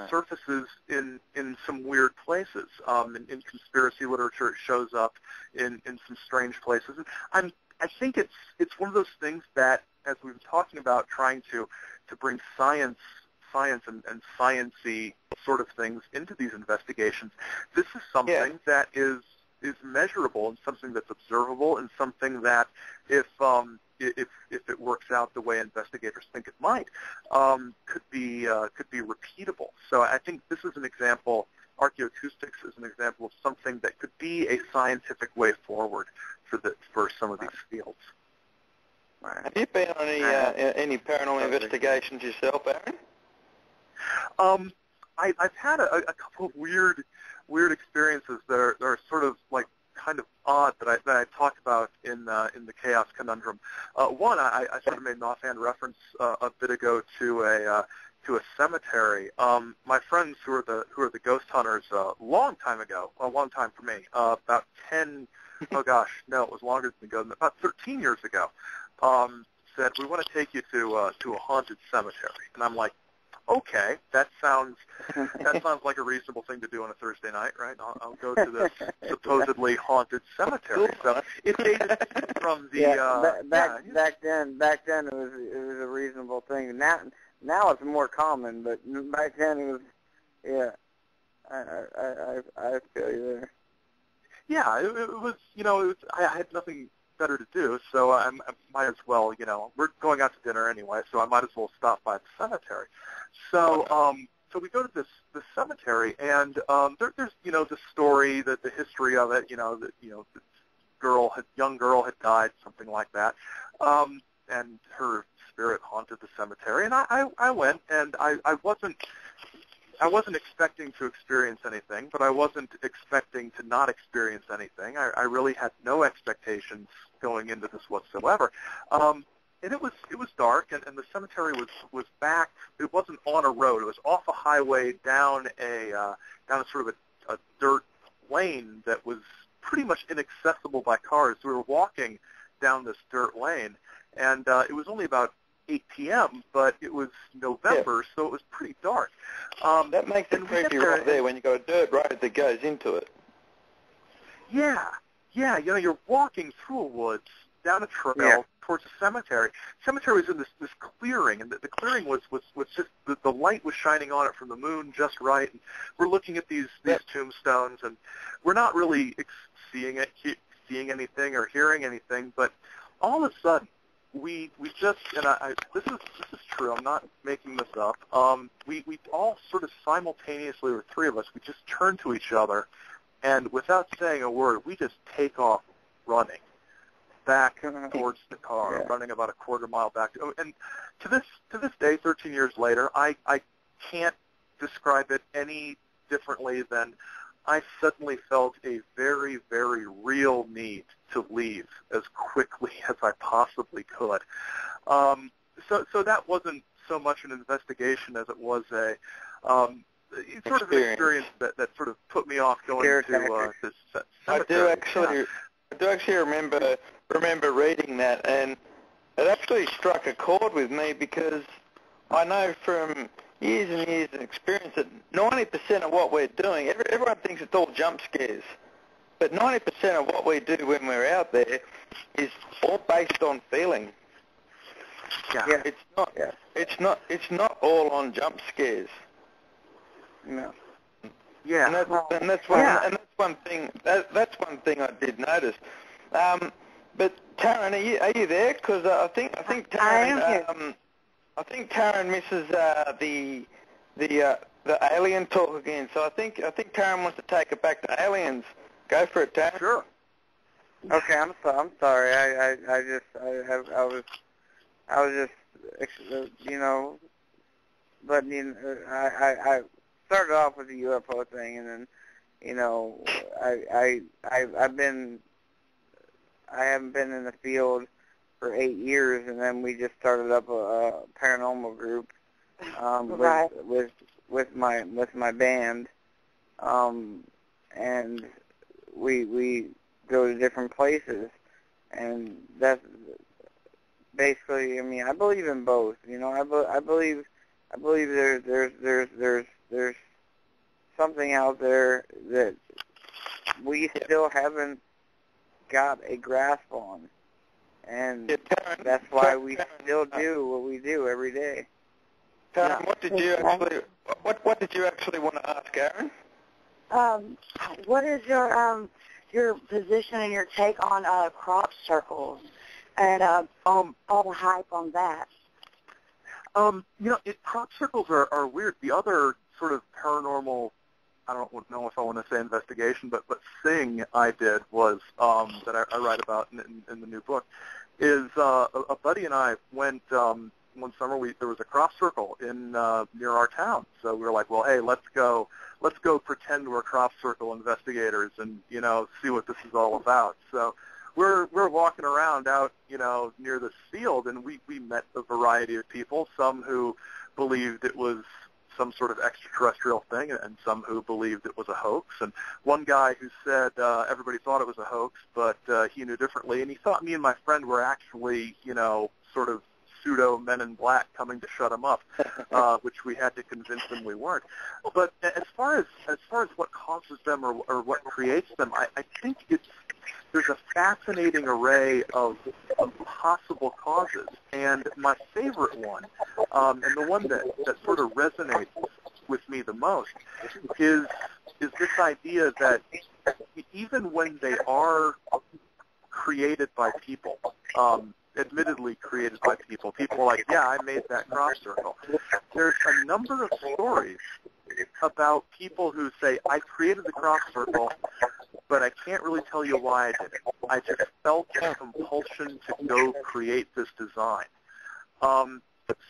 surfaces in some weird places. In conspiracy literature, it shows up in some strange places. And I think it's one of those things that, as we've been talking about, trying to bring science and science-y sort of things into these investigations, this is something that is measurable and something that's observable and something that if it works out the way investigators think it might, could be repeatable. So I think this is an example. Archaeoacoustics is an example of something that could be a scientific way forward for some of these fields. Have you been on any paranormal investigations yourself, Aaron? I've had a couple of weird experiences that are sort of like kind of odd that I talked about in the Chaos Conundrum. One, I sort of made an offhand reference a bit ago to a cemetery. My friends who are the ghost hunters, a long time for me, about 10. Oh gosh, no, it was longer than ago. About 13 years ago, said, we want to take you to a haunted cemetery, and I'm like, okay, that sounds like a reasonable thing to do on a Thursday night, right? I'll go to this supposedly haunted cemetery. So it dated from the back then it was a reasonable thing. Now it's more common, but back then it was I feel you there. Yeah, it was, I had nothing better to do, so I might as well, we're going out to dinner anyway, so I might as well stop by the cemetery. So so we go to this cemetery, and there's the story, the history of it, the young girl had died, something like that, and her spirit haunted the cemetery, and I went, and I wasn't expecting to experience anything, but I wasn't expecting to not experience anything. I really had no expectations going into this whatsoever. And it was dark, and the cemetery was back. It wasn't on a road. It was off a highway down a sort of a dirt lane that was pretty much inaccessible by cars. We were walking down this dirt lane, and it was only about 8 p.m., but it was November, so it was pretty dark. That makes it creepy right there when you got a dirt road that goes into it. Yeah, you're walking through a woods, down a trail, towards a cemetery. The cemetery was in this clearing, and the clearing was just, the light was shining on it from the moon just right, and we're looking at these tombstones, and we're not really seeing anything or hearing anything, but all of a sudden, we just, and this is true, I'm not making this up, we all sort of simultaneously, or three of us, we just turned to each other, and without saying a word, we just take off running back towards the car, running about a quarter mile back. And to this day, 13 years later, I can't describe it any differently than I suddenly felt a very, very real need to leave as quickly as I possibly could. So that wasn't so much an investigation as it was a sort of an experience that sort of put me off going to this cemetery. I do actually remember reading that, and it actually struck a chord with me because I know from years and years of experience that 90% of what we're doing, everyone thinks it's all jump scares, but 90% of what we do when we're out there is all based on feeling. Yeah. It's not. Yeah. It's not all on jump scares. No. Yeah. And that's one thing. That's one thing I did notice. But Taryn, are you there? Because I think Taryn. I am here. I think Taryn misses the alien talk again. So I think Taryn wants to take it back to aliens. Go for it, Taryn. Sure. Okay, I'm sorry. I was just but I started off with the UFO thing, and then I haven't been in the field for 8 years, and then we just started up a paranormal group Right. with my band, and we go to different places, and that's basically. I mean, I believe in both. I believe there's something out there that we still haven't got a grasp on, and that's why we still do what we do every day. Taryn, what did you actually want to ask Aaron? What is your position and your take on crop circles and all the hype on that? Crop circles are weird. The other sort of paranormal, I don't know if I want to say investigation, but thing I did was that I write about in the new book is a buddy and I went one summer. There was a crop circle in near our town, so we were like, well, hey, let's go pretend we're crop circle investigators and see what this is all about. So we're walking around out near this field, and we met a variety of people, some who believed it was some sort of extraterrestrial thing, and some who believed it was a hoax. And one guy who said everybody thought it was a hoax, but he knew differently, and he thought me and my friend were actually sort of pseudo men in black coming to shut him up, which we had to convince him we weren't. But as far as what causes them or what creates them, I think there's a fascinating array of possible causes, and my favorite one, and the one that sort of resonates with me the most, is this idea that even when they are created by people, admittedly created by people are like, yeah, I made that crop circle. There's a number of stories about people who say, I created the crop circle, but I can't really tell you why I did it. I just felt a compulsion to go create this design.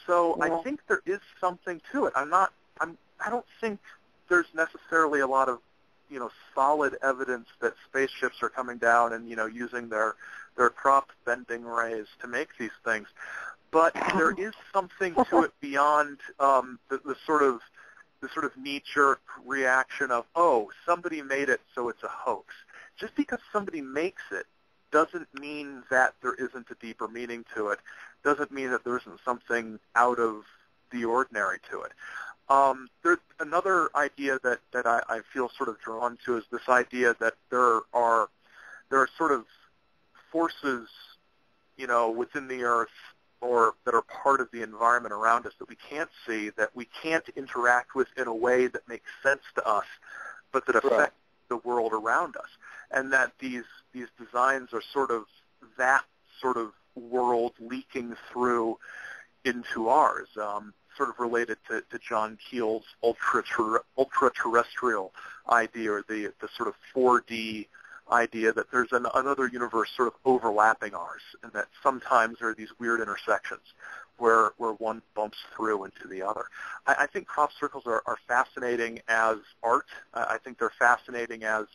So I think there is something to it. I don't think there's necessarily a lot of solid evidence that spaceships are coming down and using their crop bending rays to make these things. But there is something to it beyond the sort of knee-jerk reaction of, oh, somebody made it, so it's a hoax. Just because somebody makes it doesn't mean that there isn't a deeper meaning to it. Doesn't mean that there isn't something out of the ordinary to it. There's another idea that I feel sort of drawn to is this idea that there are sort of forces, within the Earth or that are part of the environment around us that we can't see, that we can't interact with in a way that makes sense to us, but that affect the world around us. And that these designs are sort of that sort of world leaking through into ours, sort of related to John Keel's ultra-terrestrial idea, or the sort of 4D idea that there's another universe sort of overlapping ours, and that sometimes there are these weird intersections where one bumps through into the other. I think crop circles are fascinating as art. I think they're fascinating as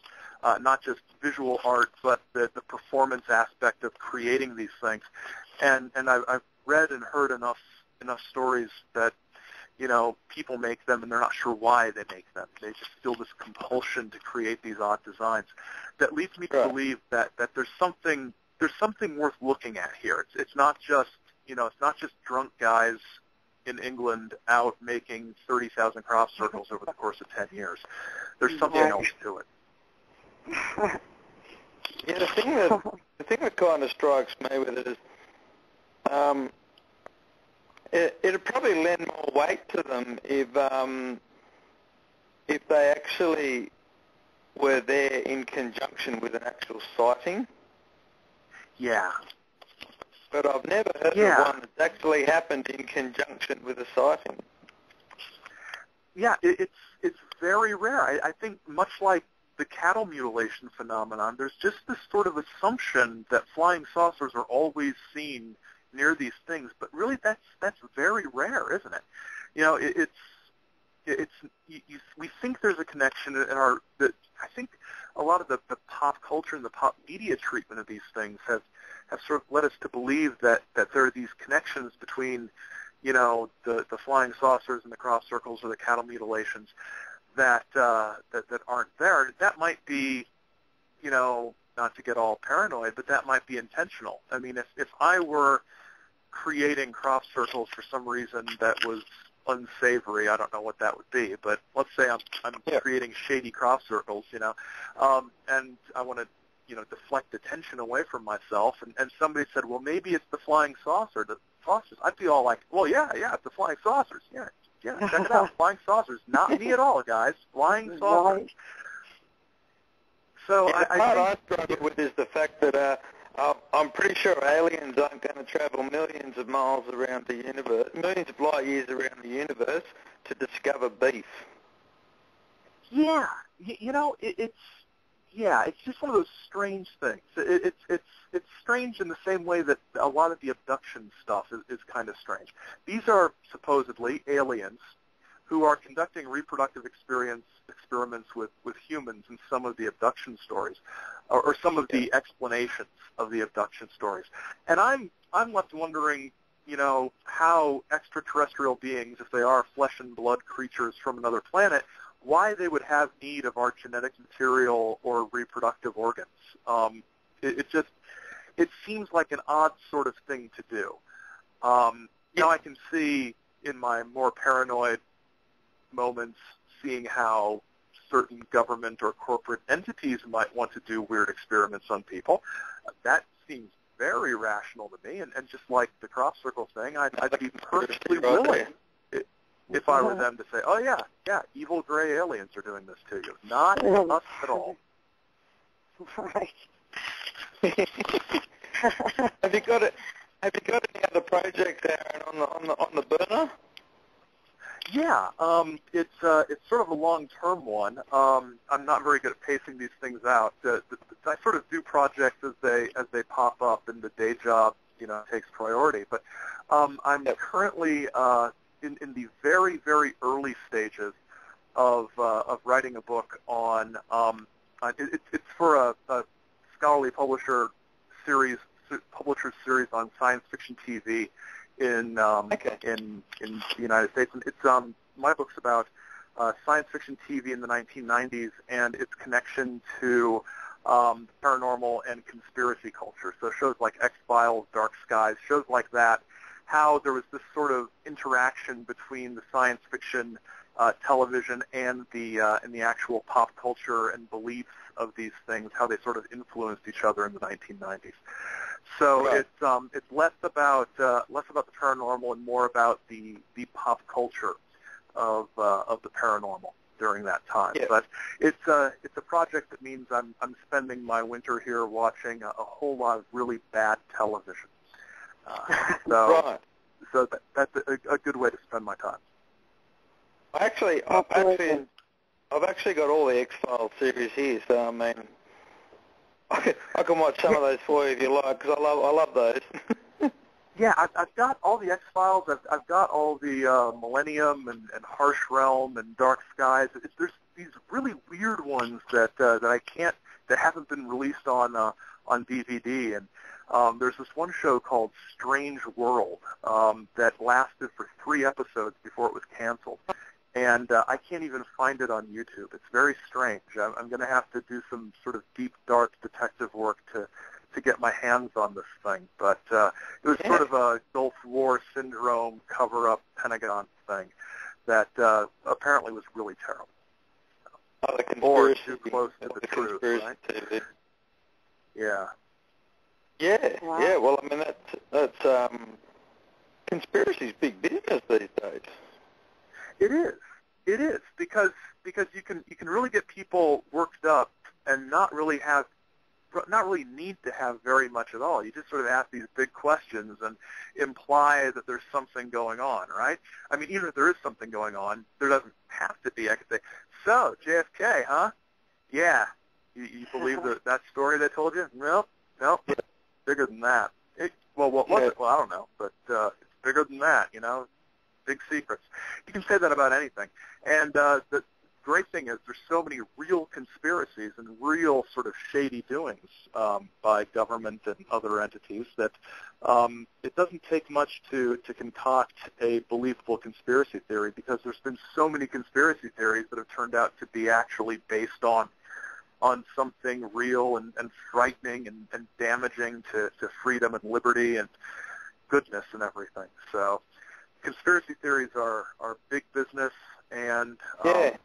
not just visual art, but the performance aspect of creating these things. And I've read and heard enough stories that people make them and they're not sure why they make them. They just feel this compulsion to create these odd designs. That leads me to believe that there's something worth looking at here. It's not just drunk guys in England out making 30,000 crop circles over the course of 10 years. There's something else to it. Yeah, the thing that kind of strikes me with it is it'd probably lend more weight to them if they actually were there in conjunction with an actual sighting. Yeah. But I've never heard of one that's actually happened in conjunction with a sighting. Yeah, it's very rare. I think much like the cattle mutilation phenomenon, there's just this sort of assumption that flying saucers are always seen near these things, but really that's very rare, isn't it? You know, we think there's a connection in our. I think a lot of the pop culture and the pop media treatment of these things have sort of led us to believe that there are these connections between, you know, the flying saucers and the crop circles or the cattle mutilations that aren't there. That might be, you know, not to get all paranoid, but that might be intentional. I mean, if I were creating crop circles for some reason that was unsavory, I don't know what that would be, but let's say I'm creating shady crop circles, you know, and I want to, you know, deflect attention away from myself, and somebody said, well, maybe it's the flying saucer, the saucers. I'd be all like, well, yeah, it's the flying saucers. Yeah, check it out, flying saucers. Not me at all, guys. Flying saucers. Right. So the part I struggle with is the fact that I'm pretty sure aliens aren't going to travel millions of miles around the universe, millions of light years around the universe to discover beef. Yeah, you know, it's just one of those strange things. It's strange in the same way that a lot of the abduction stuff is kind of strange. These are supposedly aliens who are conducting reproductive experiments with humans in some of the abduction stories, or some of the explanations of the abduction stories. And I'm left wondering, you know, how extraterrestrial beings, if they are flesh and blood creatures from another planet, why they would have need of our genetic material or reproductive organs. It seems like an odd sort of thing to do. Now I can see in my more paranoid moments seeing how certain government or corporate entities might want to do weird experiments on people. That seems very rational to me, and just like the crop circle thing, I'd be perfectly willing if I were them to say, oh, yeah, evil gray aliens are doing this to you. Not us at all. Right. Have you got any other projects, Aaron, on the burner? Yeah, it's sort of a long-term one. I'm not very good at pacing these things out. I sort of do projects as they pop up, and the day job, you know, takes priority. But I'm currently in the very, very early stages of writing a book on. It's for a scholarly publisher series on science fiction TV in the United States. And it's my book's about science fiction TV in the 1990s and its connection to paranormal and conspiracy culture. So shows like X-Files, Dark Skies, shows like that, how there was this sort of interaction between the science fiction television and the actual pop culture and beliefs of these things, how they sort of influenced each other in the 1990s. So it's less about the paranormal and more about the pop culture of the paranormal during that time. Yeah. But it's a project that means I'm spending my winter here watching a whole lot of really bad television. So that's a good way to spend my time. I've actually got all the X-Files series here, so I mean, I can watch some of those for you if you like, because I love those. Yeah, I've got all the X-Files. I've got all the Millennium and Harsh Realm and Dark Skies. There's these really weird ones that haven't been released on DVD. And there's this one show called Strange World that lasted for 3 episodes before it was canceled. And I can't even find it on YouTube. It's very strange. I'm going to have to do some sort of deep, dark detective work to get my hands on this thing. But it was sort of a Gulf War syndrome cover-up Pentagon thing that apparently was really terrible. Or too close to the truth, right? TV. Yeah. Yeah, wow. yeah. Well, I mean, that's conspiracy's big business these days. It is because you can really get people worked up and not really need to have very much at all. You just sort of ask these big questions and imply that there's something going on, right? I mean, even if there is something going on, there doesn't have to be. I could say, so, JFK, huh? Yeah. You believe that story they told you? Nope. It's bigger than that. What was it? Well, I don't know, but it's bigger than that, big secrets. You can say that about anything. And the great thing is there's so many real conspiracies and real sort of shady doings by government and other entities that it doesn't take much to concoct a believable conspiracy theory, because there's been so many conspiracy theories that have turned out to be actually based on something real and frightening and damaging to freedom and liberty and goodness and everything. So conspiracy theories are big business, and a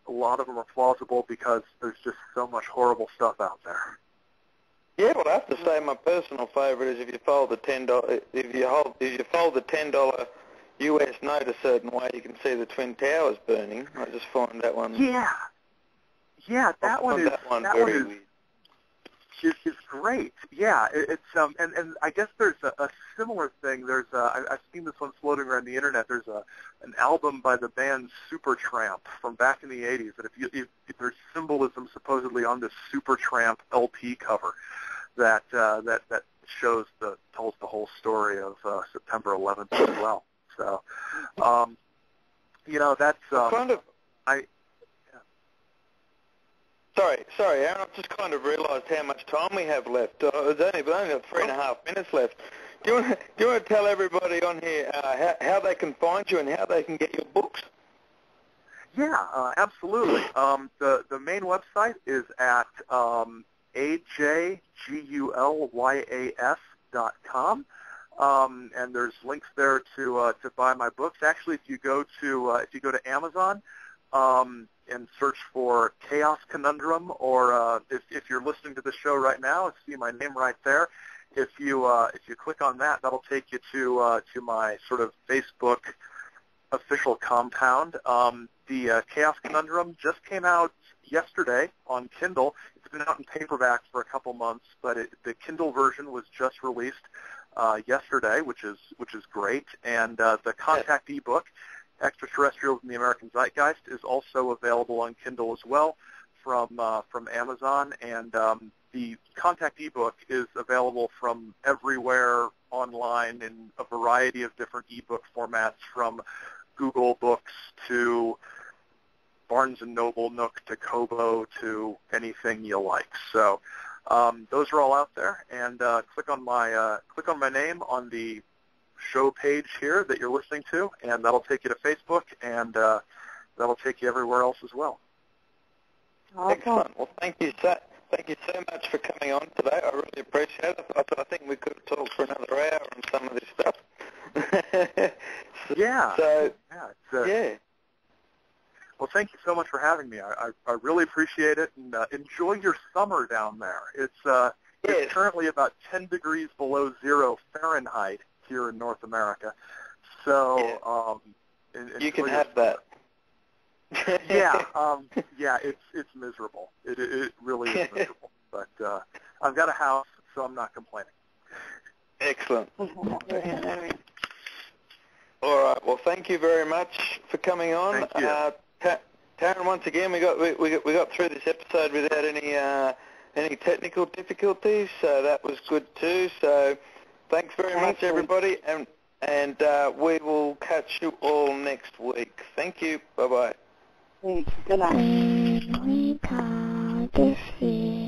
lot of them are plausible because there's just so much horrible stuff out there. Yeah, well, I have to say my personal favourite is if you fold the $10 US note a certain way, you can see the Twin Towers burning. I just find that one. Yeah, that one is great. Yeah, it's and I guess there's a similar thing. I've seen this one floating around the internet. There's an album by the band Supertramp from back in the 80s. That if there's symbolism supposedly on this Supertramp LP cover that tells the whole story of September 11th as well. So, that's Sorry, Aaron, I've just kind of realised how much time we have left. We've only got 3.5 minutes left. Do you want to tell everybody on here how they can find you and how they can get your books? Yeah, absolutely. The main website is at ajgulyas.com, and there's links there to buy my books. Actually, if you go to Amazon, and search for Chaos Conundrum, or if you're listening to the show right now, see my name right there. If you click on that, that'll take you to my sort of Facebook official compound. The Chaos Conundrum just came out yesterday on Kindle. It's been out in paperback for a couple months, but the Kindle version was just released yesterday, which is great. And the contactee book, Extraterrestrials in the American Zeitgeist, is also available on Kindle as well from Amazon. And the contactee book is available from everywhere online in a variety of different ebook formats, from Google Books to Barnes & Noble, Nook to Kobo to anything you like. So those are all out there. And click on my name on the show page here that you're listening to, and that'll take you to Facebook, and that'll take you everywhere else as well. Awesome. Excellent. Well, thank you so much for coming on today. I really appreciate it. I think we could have talked for another hour on some of this stuff. Yeah. So, yeah. Well, thank you so much for having me. I really appreciate it, and enjoy your summer down there. It's currently about 10 degrees below zero Fahrenheit here in North America, so you can have that. It's miserable. It really is miserable. But I've got a house, so I'm not complaining. Excellent. All right. Well, thank you very much for coming on. Thank you. Taryn, once again, we got through this episode without any technical difficulties, so that was good too. So. Thanks very much, everybody, and we will catch you all next week. Thank you. Bye-bye. Good night.